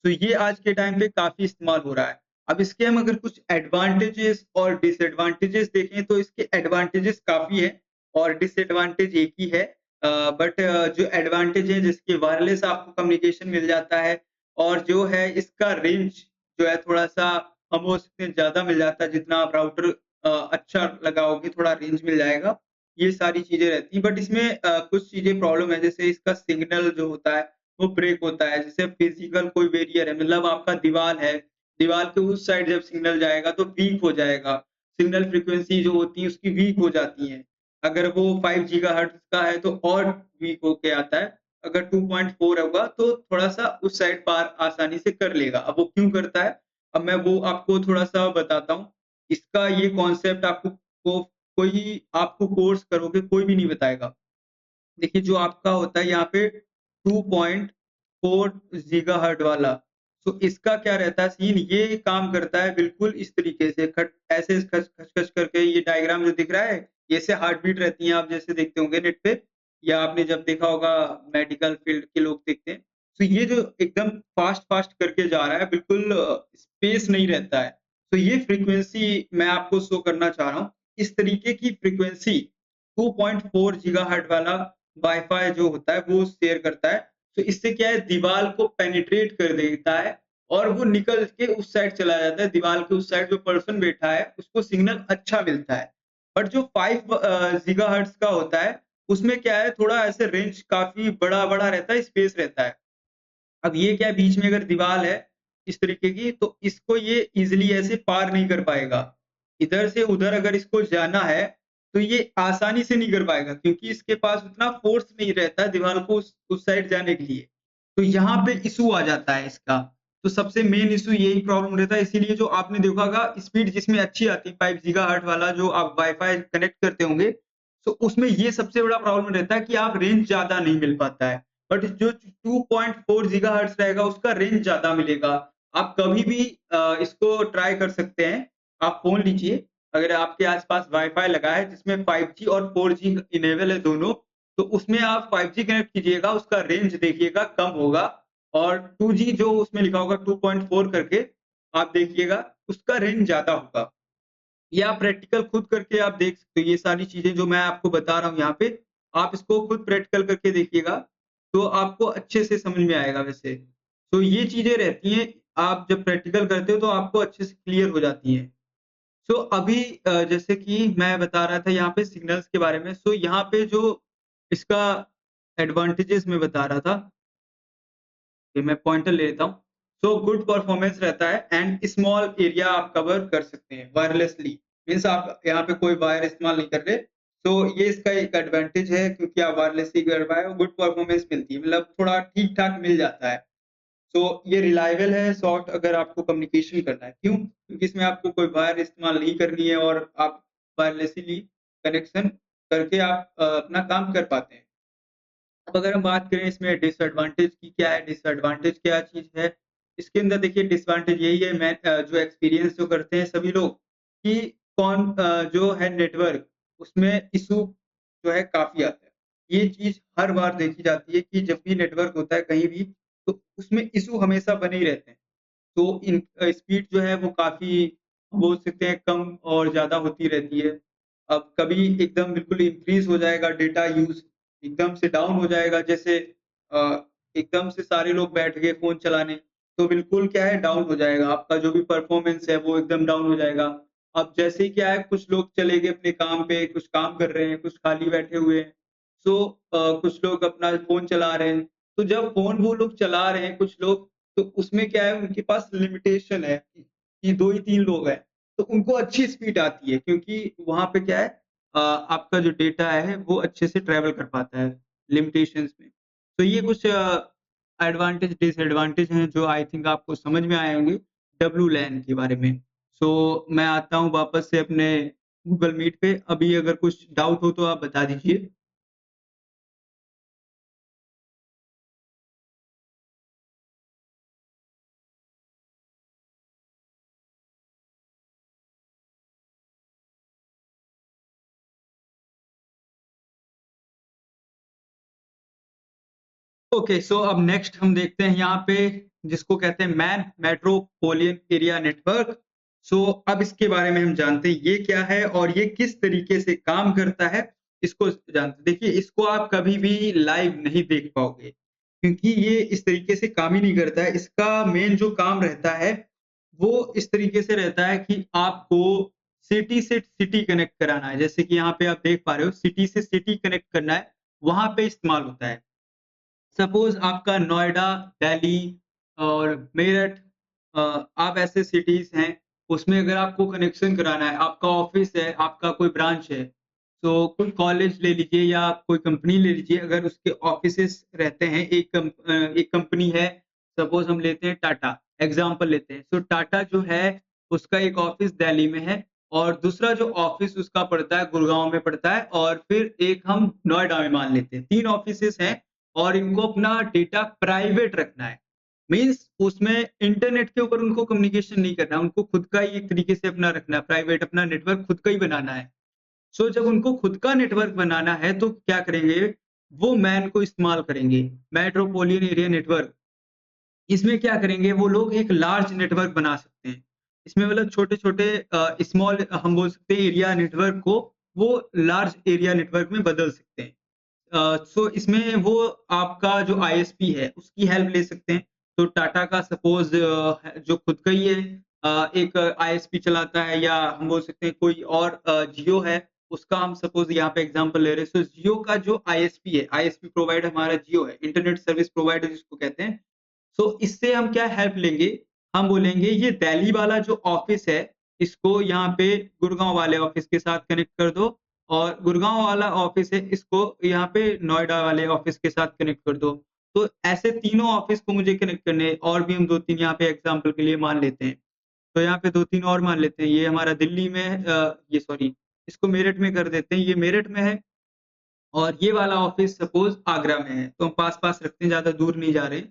तो ये आज के टाइम पे काफ़ी इस्तेमाल हो रहा है। अब इसके हम अगर कुछ एडवांटेजेस और डिसएडवांटेजेस देखें तो इसके एडवांटेजेस काफ़ी हैं और डिसएडवांटेज एक ही है। बट जो एडवांटेज है जिसकी वायरलेस आपको कम्युनिकेशन मिल जाता है और जो है इसका रेंज जो है थोड़ा-सा हम बोल सकते हैं ज़्यादा मिल जाता है जितना आप राउटर अच्छा लगाओगे थोड़ा रेंज मिल जाएगा। ये सारी चीज़ें रहती हैं बट इसमें कुछ चीज़ें प्रॉब्लम है जैसे इसका सिग्नल जो होता है वो ब्रेक होता है। जैसे फिजिकल कोई बैरियर है मतलब आपका दीवार है, दीवार के उस साइड जब सिग्नल जाएगा तो वीक हो जाएगा। सिग्नल फ्रीक्वेंसी जो होती है उसकी वीक हो जाती है। अगर वो 5 गीगाहर्ट्ज़ का है तो और वीक होके आता है। अगर 2.4 होगा तो थोड़ा-सा उस साइड पार आसानी से कर लेगा। अब वो क्यों करता है? अब मैं वो आपको थोड़ा-सा बताता हूँ। इसका ये कॉन्सेप्ट आपको कोर्स करोगे कोई भी नहीं बताएगा। देखिए जो आपका होता है यहाँ पे 2.4 गीगाहर्ट्ज़ वाला, तो इसका क्या रहता है सीन ये काम करता है बिल्कुल इस तरीके से खट ऐसे खच-खच करके ये डायग्राम जो दिख रहा है, ये ऐसे हार्ट बीट रहती है आप जैसे देखते होंगे नेट पे या आपने जब देखा होगा मेडिकल फील्ड के लोग देखते हैं। तो ये जो एकदम फ़ास्ट-फ़ास्ट करके जा रहा है बिल्कुल स्पेस नहीं रहता है। तो ये फ्रीक्वेंसी मैं आपको शो करना चाह रहा हूँ। इस तरीके की फ्रीक्वेंसी 2.4 गीगाहर्ट्ज़ वाला वाई-फाई जो होता है वो शेयर करता है। तो इससे क्या है दीवार को पेनिट्रेट कर देता है और वो निकल के उस साइड चला जाता है। दीवार के उस साइड जो पर्सन बैठा है उसको सिग्नल अच्छा मिलता है। बट जो 5 गीगाहर्ट्ज़ का होता है उसमें क्या है थोड़ा ऐसे रेंज काफ़ी बड़ा-बड़ा रहता है, स्पेस रहता है। अब ये क्या है बीच में अगर दीवार है इस तरीके की तो इसको ये ईज़िली ऐसे पार नहीं कर पाएगा। इधर से उधर अगर इसको जाना है तो ये आसानी से नहीं कर पाएगा क्योंकि इसके पास उतना फ़ोर्स नहीं रहता है दीवार को उस साइड जाने के लिए। तो यहाँ पे इश्यू आ जाता है इसका। तो सबसे मेन इश्यू यही प्रॉब्लम रहता है इसीलिए जो आपने देखा होगा स्पीड जिसमें अच्छी आती है 5 गीगाहर्ट्ज़ वाला जो आप वाई-फाई कनेक्ट करते होंगे, तो उसमें ये सबसे बड़ा प्रॉब्लम रहता है कि आप रेंज ज़्यादा नहीं मिल पाता है। बट जो 2.4 गीगाहर्ट्ज़ रहेगा उसका रेंज ज़्यादा मिलेगा। आप कभी भी इसको ट्राई कर सकते हैं। आप फ़ोन लीजिए, अगर आपके आस-पास वाई-फाई लगा है जिसमें 5G और 4G इनेबल है दोनों, तो उसमें आप 5G कनेक्ट कीजिएगा, उसका रेंज देखिएगा कम होगा और 2G जो उसमें लिखा होगा 2.4 करके, आप देखिएगा उसका रेंज ज़्यादा होगा। ये आप प्रैक्टिकल खुद करके आप देख सकते हो, ये सारी चीज़ें जो मैं आपको बता रहा हूँ यहाँ पे, आप इसको खुद प्रैक्टिकल करके देखिएगा, तो आपको अच्छे से समझ में आएगा वैसे। तो ये चीज़ें रहती हैं, आप जब प्रैक्टिकल करते हो तो आपको अच्छे से क्लियर हो जाती हैं। सो अभी जैसे कि मैं बता रहा था यहाँ पे सिग्नल्स के बारे में, सो यहाँ पे जो इसका एडवांटेजेस मैं बता रहा था कि मैं पॉइंटर ले लेता हूँ। सो गुड परफॉर्मेंस रहता है एंड स्मॉल एरिया आप कवर कर सकते हैं वायरलेसली। मीन्स आप यहाँ पे कोई वायर इस्तेमाल नहीं कर रहे। तो ये इसका एक एडवांटेज है क्योंकि आप वायरलेसली कर पाए और गुड परफॉर्मेंस मिलती है। मतलब थोड़ा ठीक-ठाक मिल जाता है। तो ये रिलायबल है शॉर्ट अगर आपको कम्युनिकेशन करना है। क्यों? क्योंकि इसमें आपको कोई वायर इस्तेमाल नहीं करनी है और आप वायरलेसली कनेक्शन करके आप अपना काम कर पाते हैं। अब अगर हम बात करें इसमें डिसएडवांटेज की क्या है, डिसएडवांटेज क्या चीज़ है? इसके अंदर देखिए डिसएडवांटेज यही है जो एक्सपीरियंस जो करते हैं सभी लोग कि जो है नेटवर्क उसमें इश्यू जो है काफ़ी आता है। ये चीज़ हर बार देखी जाती है कि जब भी नेटवर्क होता है कहीं भी, तो उसमें इश्यू हमेशा बने ही रहते हैं। तो स्पीड जो है वो काफ़ी बोल सकते हैं कम और ज़्यादा होती रहती है। अब कभी एकदम बिल्कुल इंक्रीज़ हो जाएगा डेटा यूज़, एकदम से डाउन हो जाएगा जैसे एकदम से सारे लोग बैठ गए फ़ोन चलाने, तो बिल्कुल क्या है डाउन हो जाएगा, आपका जो भी परफ़ॉर्मेंस है वो एकदम डाउन हो जाएगा। अब जैसे ही क्या है कुछ लोग चले गए अपने काम पे, कुछ काम कर रहे हैं, कुछ खाली बैठे हुए हैं। सो कुछ लोग अपना फ़ोन चला रहे हैं, तो जब फ़ोन वो लोग चला रहे हैं कुछ लोग तो उसमें क्या है उनके पास लिमिटेशन है कि 2 ही 3 लोग हैं, तो उनको अच्छी स्पीड आती है क्योंकि वहाँ पे क्या है आपका जो डेटा है वो अच्छे से ट्रैवल कर पाता है लिमिटेशंस में। तो ये कुछ एडवांटेज डिसएडवांटेज हैं जो आई थिंक आपको समझ में आए होंगे डब्ल्यू-लैन के बारे में। सो मैं आता हूँ वापस से अपने गूगल मीट पे, अभी अगर कुछ डाउट हो तो आप बता दीजिए? ओके, सो अब नेक्स्ट हम देखते हैं यहाँ पे जिसको कहते हैं मैन मेट्रोपोलियन एरिया नेटवर्क। सो अब इसके बारे में हम जानते हैं ये क्या है और ये किस तरीके से काम करता है, इसको जानते हैं। देखिए, इसको आप कभी भी लाइव नहीं देख पाओगे क्योंकि ये इस तरीके से काम ही नहीं करता है। इसका मेन जो काम रहता है वो इस तरीके से रहता है कि आपको सिटी से सिटी कनेक्ट कराना है। जैसे कि यहाँ पे आप देख पा रहे हो, सिटी से सिटी कनेक्ट करना है, वहां पे इस्तेमाल होता है। सपोज आपका नोएडा, दिल्ली और मेरठ, आप ऐसे सिटीज हैं, उसमें अगर आपको कनेक्शन कराना है, आपका ऑफिस है, आपका कोई ब्रांच है, तो कोई कॉलेज ले लीजिए या कोई कंपनी ले लीजिए, अगर उसके ऑफिसेस रहते हैं, एक कंपनी है, सपोज हम लेते हैं टाटा, एग्जाम्पल लेते हैं। तो टाटा जो है उसका एक ऑफिस दिल्ली में है और दूसरा जो ऑफिस उसका पड़ता है गुड़गांव में पड़ता है और फिर एक हम नोएडा में मान लेते हैं। 3 ऑफिसेस हैं और इनको अपना डेटा प्राइवेट रखना है। मीन्स उसमें इंटरनेट के ऊपर उनको कम्युनिकेशन नहीं करना है, उनको खुद का ही एक तरीके से अपना रखना है, प्राइवेट अपना नेटवर्क खुद का ही बनाना है। सो जब उनको खुद का नेटवर्क बनाना है तो क्या करेंगे, वो मैन को इस्तेमाल करेंगे, मेट्रोपोलियन एरिया नेटवर्क। इसमें क्या करेंगे वो लोग, एक लार्ज नेटवर्क बना सकते हैं। इसमें मतलब छोटे-छोटे स्मॉल हम बोल सकते हैं एरिया नेटवर्क को वो लार्ज एरिया नेटवर्क में बदल सकते हैं। सो इसमें वो आपका जो आईएसपी है उसकी हेल्प ले सकते हैं। तो टाटा का सपोज जो खुद का ही है, एक आईएसपी चलाता है, या हम बोल सकते हैं कोई और जियो है, उसका हम सपोज यहाँ पे एग्जांपल ले रहे हैं। सो जियो का जो आईएसपी है, आईएसपी प्रोवाइडर हमारा जियो है, इंटरनेट सर्विस प्रोवाइडर जिसको कहते हैं। सो इससे हम क्या हेल्प लेंगे, हम बोलेंगे ये दिल्ली वाला जो ऑफिस है, इसको यहाँ पे गुड़गांव वाले ऑफिस के साथ कनेक्ट कर दो और गुड़गांव वाला ऑफिस है, इसको यहाँ पे नोएडा वाले ऑफिस के साथ कनेक्ट कर दो। तो ऐसे तीनों ऑफिस को मुझे कनेक्ट करने हैं और भी हम 2-3 यहाँ पे एग्जांपल के लिए मान लेते हैं। तो यहाँ पे 2-3 और मान लेते हैं। ये हमारा दिल्ली में ये सॉरी, इसको मेरठ में कर देते हैं। ये मेरठ में है और ये वाला ऑफिस सपोज आगरा में है, तो हम पास-पास रखते हैं, ज़्यादा दूर नहीं जा रहे।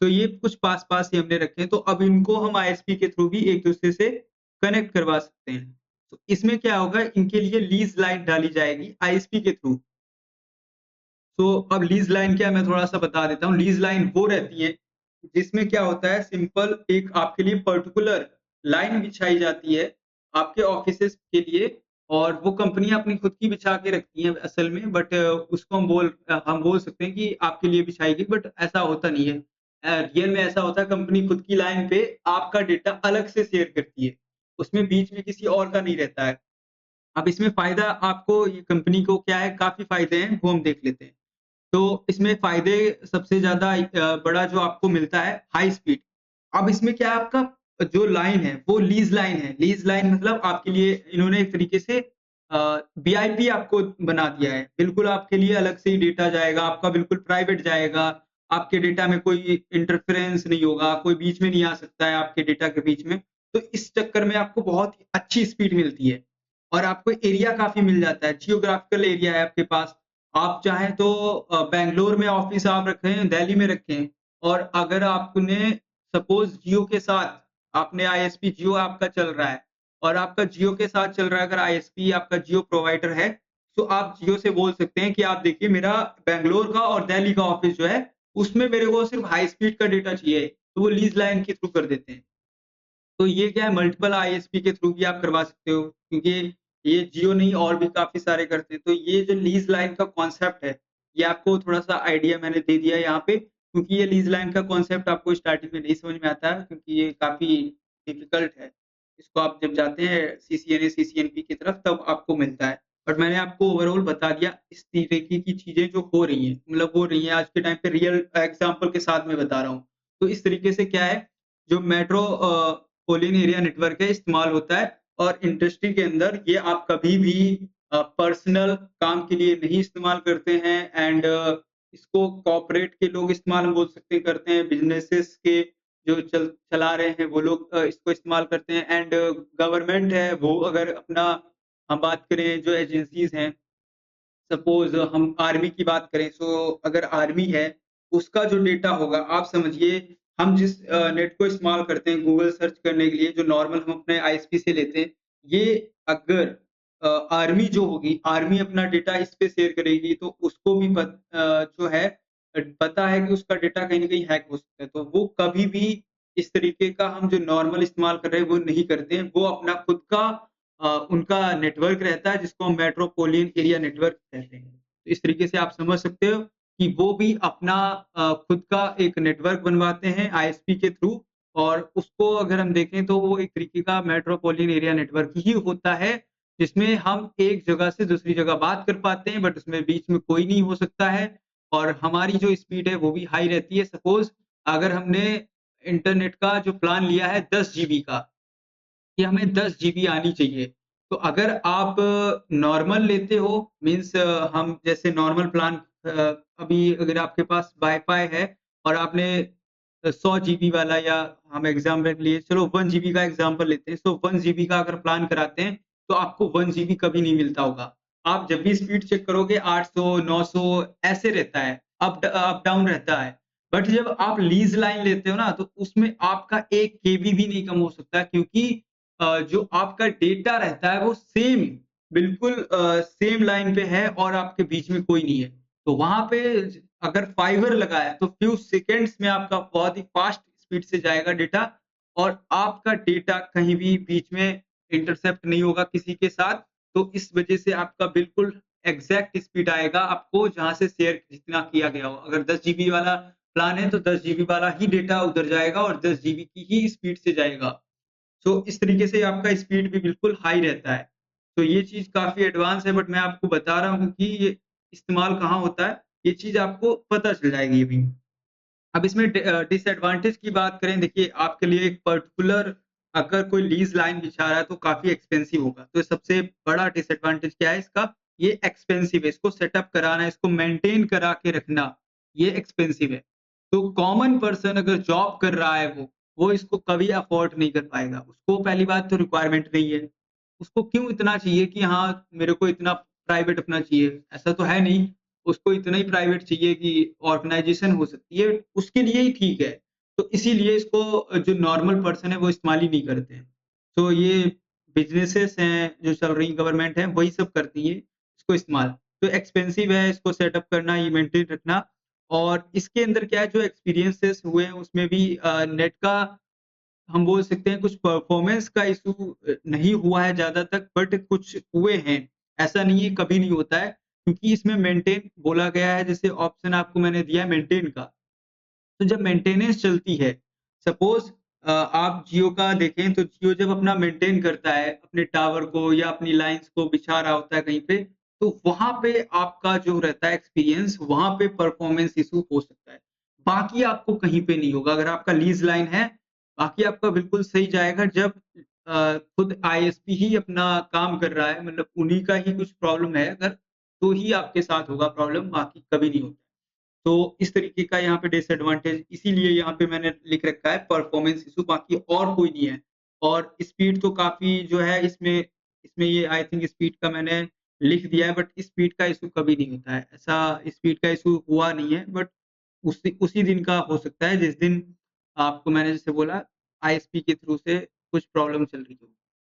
तो ये कुछ पास-पास ही हमने रखे हैं, तो अब इनको हम आईएसपी के थ्रू भी एक-दूसरे से कनेक्ट करवा सकते हैं। तो इसमें क्या होगा, इनके लिए लीज़ लाइन डाली जाएगी आईएसपी के थ्रू। तो अब लीज़ लाइन क्या है मैं थोड़ा-सा बता देता हूँ। लीज़ लाइन वो रहती है, जिसमें क्या होता है, सिंपल एक आपके लिए पर्टिकुलर लाइन बिछाई जाती है, आपके ऑफ़िसेज़ के लिए, और वो कंपनियाँ अपनी खुद की बिछा के रखती हैं असल में, बट उसको हम बोल सकते हैं कि आपके लिए बिछाई गई, बट ऐसा होता नहीं है। रियल में ऐसा होता है, कंपनी खुद की लाइन पे आपका डेटा अलग से शेयर करती है। उसमें बीच में किसी और का नहीं रहता है। अब इसमें फ़ायदा आपको, ये कंपनी को क्या है, काफ़ी फ़ायदे हैं, वो हम देख लेते हैं। तो इसमें फ़ायदे सबसे ज़्यादा बड़ा जो आपको मिलता है, हाई स्पीड। अब इसमें क्या है, आपका जो लाइन है वो लीज़ लाइन है। लीज़ लाइन मतलब आपके लिए इन्होंने एक तरीके से वीआईपी आपको बना दिया है। बिल्कुल आपके लिए अलग से ही डेटा जाएगा, आपका बिल्कुल प्राइवेट जाएगा, आपके डेटा में कोई इंटरफेरेंस नहीं होगा, कोई बीच में नहीं आ सकता है आपके डेटा के बीच में। तो इस चक्कर में आपको बहुत ही अच्छी स्पीड मिलती है और आपको एरिया काफ़ी मिल जाता है, जियोग्राफिकल एरिया है आपके पास। आप चाहें तो बैंगलोर में ऑफ़िस आप रखें, दिल्ली में रखें, और अगर आपने सपोज़ जियो के साथ, आपने आईएसपी जियो आपका चल रहा है और आपका जियो के साथ चल रहा है, अगर आईएसपी आपका जियो प्रोवाइडर है, तो आप जियो से बोल सकते हैं कि आप देखिए, मेरा बैंगलोर का और दिल्ली का ऑफ़िस जो है, उसमें मेरे को सिर्फ़ हाई स्पीड का डेटा चाहिए, तो वो लीज़ लाइन के थ्रू कर देते हैं। तो ये क्या है, मल्टीपल आईएसपी के थ्रू भी आप करवा सकते हो, क्योंकि ये जियो नहीं और भी काफ़ी सारे करते हैं। तो ये जो लीज़ लाइन का कॉन्सेप्ट है, ये आपको थोड़ा-सा आइडिया मैंने दे दिया यहाँ पे, क्योंकि ये लीज़ लाइन का कॉन्सेप्ट आपको स्टार्टिंग में नहीं समझ में आता है, क्योंकि ये काफ़ी डिफ़िकल्ट है। इसको आप जब जाते हैं सीसीएनए, सीसीएनपी की तरफ, तब आपको मिलता है। बट मैंने आपको ओवरऑल बता दिया, इस तरीके की चीज़ें जो हो रही हैं, मतलब हो रही हैं आज के टाइम पे, रियल एग्ज़ाम्पल के साथ मैं बता रहा हूँ। तो इस तरीके से क्या है, जो पोलिंग एरिया नेटवर्क है, इस्तेमाल होता है, और इंडस्ट्री के अंदर ये आप कभी भी पर्सनल काम के लिए नहीं इस्तेमाल करते हैं, एंड इसको कॉर्पोरेट के लोग इस्तेमाल, हम बोल सकते हैं, करते हैं। बिज़नेसेस के जो चला रहे हैं वो लोग इसको इस्तेमाल करते हैं, एंड गवर्नमेंट है वो, अगर अपना हम बात करें, जो एजेंसीज़ हैं, सपोज़ हम आर्मी की बात करें, सो अगर आर्मी है, उसका जो डेटा होगा, आप समझिए, हम जिस नेट को इस्तेमाल करते हैं गूगल सर्च करने के लिए, जो नॉर्मल हम अपने आईएसपी से लेते हैं, ये अगर आर्मी जो होगी, आर्मी अपना डेटा इस पे शेयर करेगी, तो उसको भी जो है, पता है कि उसका डेटा कहीं न कहीं हैक हो सकता है, तो वो कभी भी इस तरीके का हम जो नॉर्मल इस्तेमाल कर रहे हैं, वो नहीं करते हैं। वो अपना खुद का उनका नेटवर्क रहता है, जिसको हम मेट्रोपोलियन एरिया नेटवर्क कहते हैं। तो इस तरीके से आप समझ सकते हो कि वो भी अपना खुद का एक नेटवर्क बनवाते हैं आईएसपी के थ्रू, और उसको अगर हम देखें तो वो एक तरीके का मेट्रोपोलियन एरिया नेटवर्क ही होता है, जिसमें हम एक जगह से दूसरी जगह बात कर पाते हैं, बट उसमें बीच में कोई नहीं हो सकता है, और हमारी जो स्पीड है वो भी हाई रहती है। सपोज़ अगर हमने इंटरनेट का जो प्लान लिया है 10 जीबी का, कि हमें 10 जीबी आनी चाहिए। तो अगर आप नॉर्मल लेते हो, मीन्स हम जैसे नॉर्मल प्लान, अभी अगर आपके पास वाई-फाई है और आपने 100 जीबी वाला, या हम एग्ज़ाम्पल के लिए चलो 1 जीबी का एग्ज़ाम्पल लेते हैं। सो 1 जीबी का अगर प्लान कराते हैं, तो आपको 1 जीबी कभी नहीं मिलता होगा। आप जब भी स्पीड चेक करोगे 800, 900 ऐसे रहता है, अप डाउन रहता है। बट जब आप लीज़ लाइन लेते हो ना, तो उसमें आपका 1 केबी भी नहीं कम हो सकता, क्योंकि जो आपका डेटा रहता है वो सेम, बिल्कुल सेम लाइन पे है और आपके बीच में कोई नहीं है। तो वहाँ पे अगर फाइबर लगा है, तो फ्यू सेकंड्स में आपका बहुत ही फास्ट स्पीड से जाएगा डेटा, और आपका डेटा कहीं भी बीच में इंटरसेप्ट नहीं होगा किसी के साथ। तो इस वज़ह से आपका बिल्कुल एग्ज़ैक्ट स्पीड आएगा आपको, जहाँ से शेयर जितना किया गया हो। अगर 10 जीबी वाला प्लान है, तो 10 जीबी वाला ही डेटा उधर जाएगा और 10 जीबी की ही स्पीड से जाएगा। सो इस तरीके से आपका स्पीड भी बिल्कुल हाई रहता है। तो ये चीज़ काफ़ी एडवांस है, बट मैं आपको बता रहा हूँ कि ये इस्तेमाल कहाँ होता है, ये चीज़ आपको पता चल जाएगी अभी। अब इसमें डिसएडवांटेज की बात करें, देखिए आपके लिए एक पर्टिकुलर अगर कोई लीज़ लाइन बिछा रहा है, तो काफ़ी एक्सपेंसिव होगा। तो सबसे बड़ा डिसएडवांटेज क्या है इसका? ये एक्सपेंसिव है, इसको सेटअप कराना, इसको मेंटेन करा के रखना, ये एक्सपेंसिव है। तो कॉमन पर्सन अगर जॉब कर रहा है, वो इसको कभी अफ़ोर्ड नहीं कर पाएगा। उसको पहली बात तो रिक्वायरमेंट नहीं है। उसको क्यों इतना चाहिए कि हाँ, मेरे को इतना प्राइवेट अपना चाहिए, ऐसा तो है नहीं। उसको इतना ही प्राइवेट चाहिए कि ऑर्गनाइज़ेशन हो सकती है, उसके लिए ही ठीक है। तो इसीलिए इसको जो नॉर्मल पर्सन है वो इस्तेमाल ही नहीं करते हैं। तो ये बिज़नेसेस हैं जो चल रही गवर्नमेंट है, वही सब करती है इसको इस्तेमाल। तो एक्सपेंसिव है इसको सेटअप करना, ये मेंटेन रखना, और इसके अंदर क्या है, जो एक्सपीरियंसेस हुए हैं उसमें भी नेट का हम बोल सकते हैं कुछ परफॉर्मेंस का इश्यू नहीं हुआ है ज़्यादा तक, बट कुछ हुए हैं। ऐसा नहीं है कभी नहीं होता है, क्योंकि इसमें मेंटेन बोला गया है, जैसे ऑप्शन आपको मैंने दिया है मेंटेन का। तो जब मेंटेनेंस चलती है, सपोज़ आप जियो का देखें, तो जियो जब अपना मेंटेन करता है, अपने टावर को या अपनी लाइन्स को बिछा रहा होता है कहीं पे, तो वहाँ पे आपका जो रहता है एक्सपीरियंस, वहाँ पे परफॉर्मेंस इश्यू हो सकता है। बाकी आपको कहीं पे नहीं होगा, अगर आपका लीज़ लाइन है, बाकी आपका बिल्कुल सही जाएगा। जब खुद आईएसपी ही अपना काम कर रहा है, मतलब उन्हीं का ही कुछ प्रॉब्लम है अगर, तो ही आपके साथ होगा प्रॉब्लम, बाकी कभी नहीं होता। तो इस तरीके का यहाँ पे डिसएडवांटेज, इसीलिए यहाँ पे मैंने लिख रखा है परफॉर्मेंस इश्यू, बाकी और कोई नहीं है। और स्पीड तो काफ़ी जो है इसमें, ये आई थिंक स्पीड का मैंने लिख दिया है, बट स्पीड का इश्यू कभी नहीं होता है। ऐसा स्पीड का इश्यू हुआ नहीं है, बट उसी उसी दिन का हो सकता है जिस दिन आपको मैंने जैसे बोला आईएसपी के थ्रू से कुछ प्रॉब्लम चल रही हो।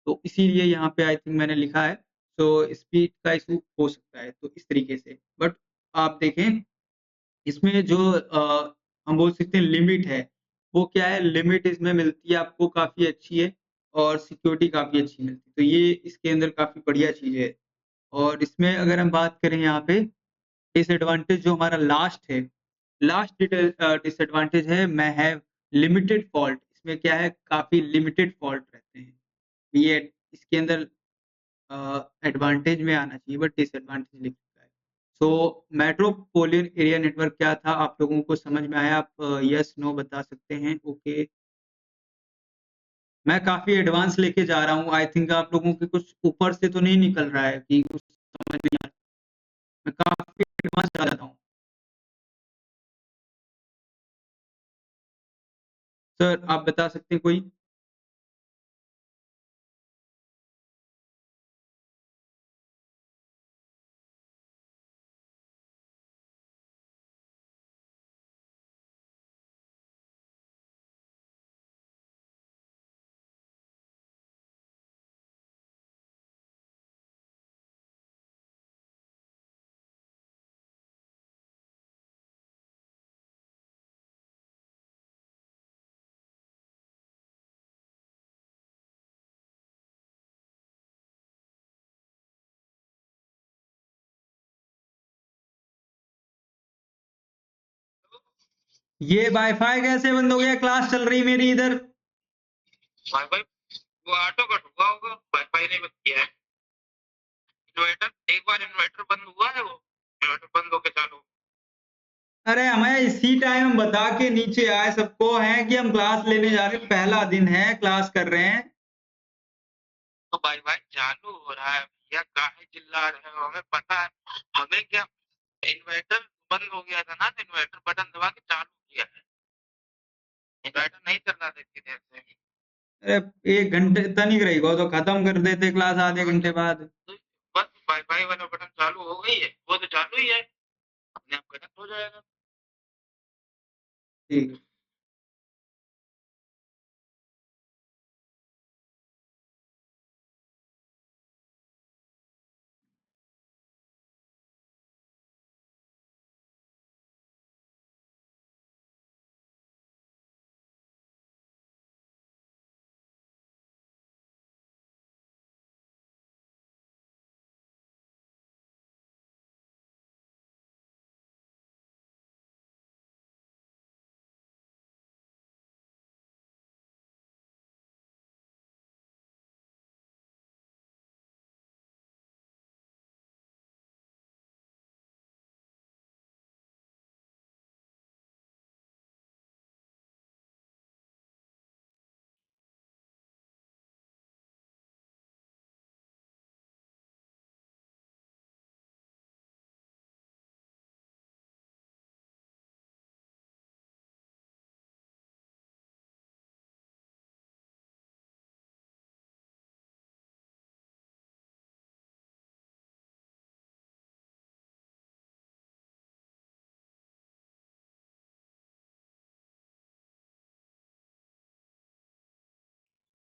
तो इसीलिए यहाँ पे आई थिंक मैंने लिखा है, तो स्पीड का इश्यू हो सकता है, तो इस तरीके से। बट आप देखें, इसमें जो हम बोल सकते हैं लिमिट है, वो क्या है, लिमिट इसमें मिलती है आपको काफ़ी अच्छी है, और सिक्योरिटी काफ़ी अच्छी मिलती है। तो ये इसके अंदर काफ़ी बढ़िया चीज़ है। और इसमें अगर हम बात करें यहाँ पे डिसएडवांटेज जो हमारा लास्ट है, लास्ट डिसएडवांटेज है मैं हैव लिमिटेड फॉल्ट। इसमें क्या है, काफ़ी लिमिटेड फॉल्ट रहते हैं। ये इसके अंदर एडवांटेज में आना चाहिए, बट डिसएडवांटेज लिख रखा है। सो मेट्रोपोलियन एरिया नेटवर्क क्या था, आप लोगों को समझ में आया? आप यस नो बता सकते हैं। ओके, मैं काफ़ी एडवांस लेके जा रहा हूँ। आई थिंक आप लोगों के कुछ ऊपर से तो नहीं निकल रहा है कि कुछ समझ नहीं आ रहा। मैं काफ़ी एडवांस जा रहा हूँ। सर आप बता सकते हैं कोई? ये वाईफाई कैसे बंद हो गया? क्लास चल रही मेरी इधर। वाईफाई वो ऑटो कट हुआ होगा, वाईफाई ने बंद किया है। इन्वर्टर एक बार इन्वर्टर बंद हुआ है, वो इन्वर्टर बंद होके चालू। अरे हमें इसी टाइम बता के नीचे आए सबको हैं कि हम क्लास लेने जा रहे हैं, पहला दिन है, क्लास कर रहे हैं। तो वाईफाई चालू हो रहा है भैया, काहे चिल्ला रहे हो? हमें पता है। हमें क्या, इन्वर्टर बंद हो गया था ना, तो इन्वर्टर बटन दबा के चालू किया है। इन्वर्टर नहीं चल रहा था इतनी देर से। अरे 1 घंटे तनिक रहेगा तो खत्म कर देते क्लास आधे घंटे बाद। तो बस वाईफाई वाला बटन चालू हो गई है, वो तो चालू ही है, अपने आप कनेक्ट हो जाएगा। ठीक।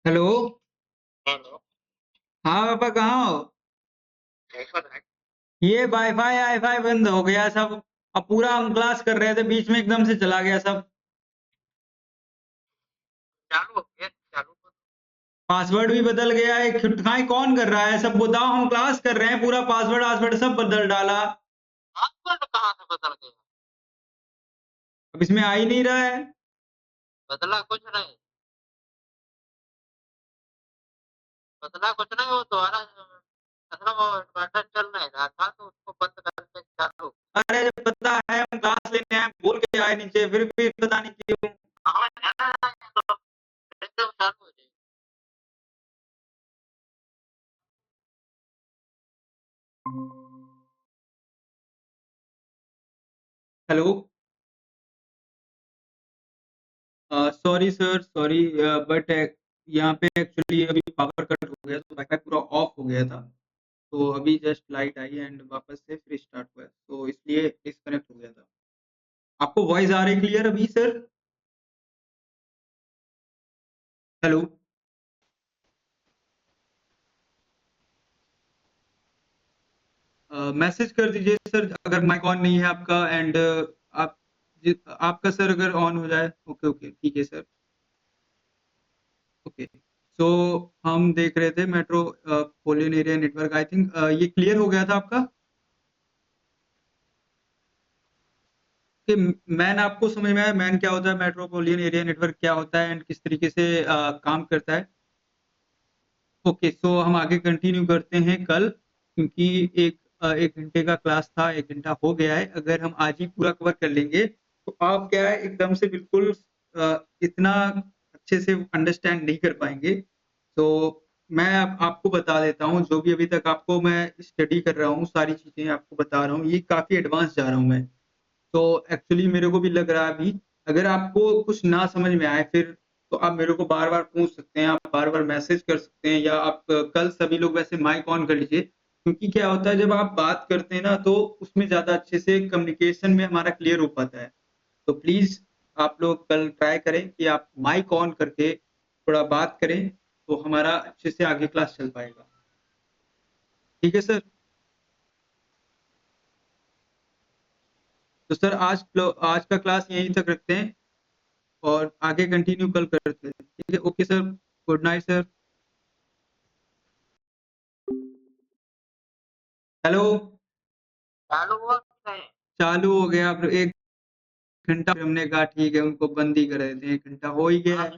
हेलो। हेलो। हाँ पापा कहाँ हो? ऊपर है। ये वाईफाई वाईफाई बंद हो गया सब। अब पूरा हम क्लास कर रहे थे, बीच में एकदम से चला गया सब। चालू हो गया, चालू तो। पासवर्ड भी बदल गया है। खिटखाई कौन कर रहा है? सब बताओ, हम क्लास कर रहे हैं, पूरा पासवर्ड वासवर्ड सब बदल डाला। पासवर्ड कहाँ से बदल गया? अब इसमें आ ही नहीं रहा है। बदला कुछ नहीं, बदला कुछ नहीं, वो दोबारा मतलब वो इन्वर्टर चल नहीं रहा था, तो उसको बंद करके चालू। अरे जब पता है हम क्लास लेने आए, बोल के आए नीचे, फिर भी पता नहीं क्यों। हाँ, तो एकदम चालू हो जाएगी। Hello. Sorry sir, sorry, but यहाँ पे एक्चुअली अभी पावर कट हो गया, तो वाईफाई पूरा ऑफ हो गया था। तो अभी जस्ट लाइट आई एंड वापस से फिर स्टार्ट हुआ है, तो इसलिए डिस्कनेक्ट हो गया था। आपको वॉइस आ रही क्लियर अभी सर? हेलो। मैसेज कर दीजिए सर अगर माइक ऑन नहीं है आपका, एंड आप आपका सर अगर ऑन हो जाए। ओके ओके, ठीक है सर। ओके। सो हम देख रहे थे metropolitan area network, I think ये क्लियर हो गया था आपका। कि मैन आपको समझ में आया, मैन क्या होता है, मेट्रोपोलियन एरिया नेटवर्क क्या होता है, एंड किस तरीके से काम करता है? ओके, सो हम आगे कंटिन्यू करते हैं कल, क्योंकि 1 घंटे का क्लास था, 1 घंटा हो गया है। अगर हम आज ही पूरा कवर कर लेंगे, तो आप क्या है एकदम से बिल्कुल इतना अच्छे से अंडरस्टैंड नहीं कर पाएँगे। तो मैं आपको बता देता हूँ, जो भी अभी तक आपको मैं स्टडी कर रहा हूँ, सारी चीज़ें आपको बता रहा हूँ, ये काफ़ी एडवांस जा रहा हूँ मैं। तो एक्चुअली मेरे को भी लग रहा है अभी, अगर आपको कुछ ना समझ में आए फिर, तो आप मेरे को बार-बार पूछ सकते हैं, आप बार-बार मैसेज कर सकते हैं, या आप कल सभी लोग वैसे माइक ऑन कर लीजिए। क्योंकि क्या होता है, जब आप बात करते हैं ना, तो उसमें ज़्यादा अच्छे से कम्युनिकेशन में हमारा क्लियर हो पाता है। तो प्लीज़ आप लोग कल ट्राई करें कि आप माइक ऑन करके थोड़ा बात करें, तो हमारा अच्छे से आगे क्लास चल पाएगा। ठीक है सर? तो सर आज का क्लास यहीं तक रखते हैं, और आगे कंटिन्यू कल करते हैं। ठीक है, okay sir. Good night sir. Hello. चालू हुआ कि नहीं? चालू हो गया, अब एक घंटा, फिर हमने कहा ठीक है उनको बंद ही कर देते हैं, 1 घंटा हो ही गया है।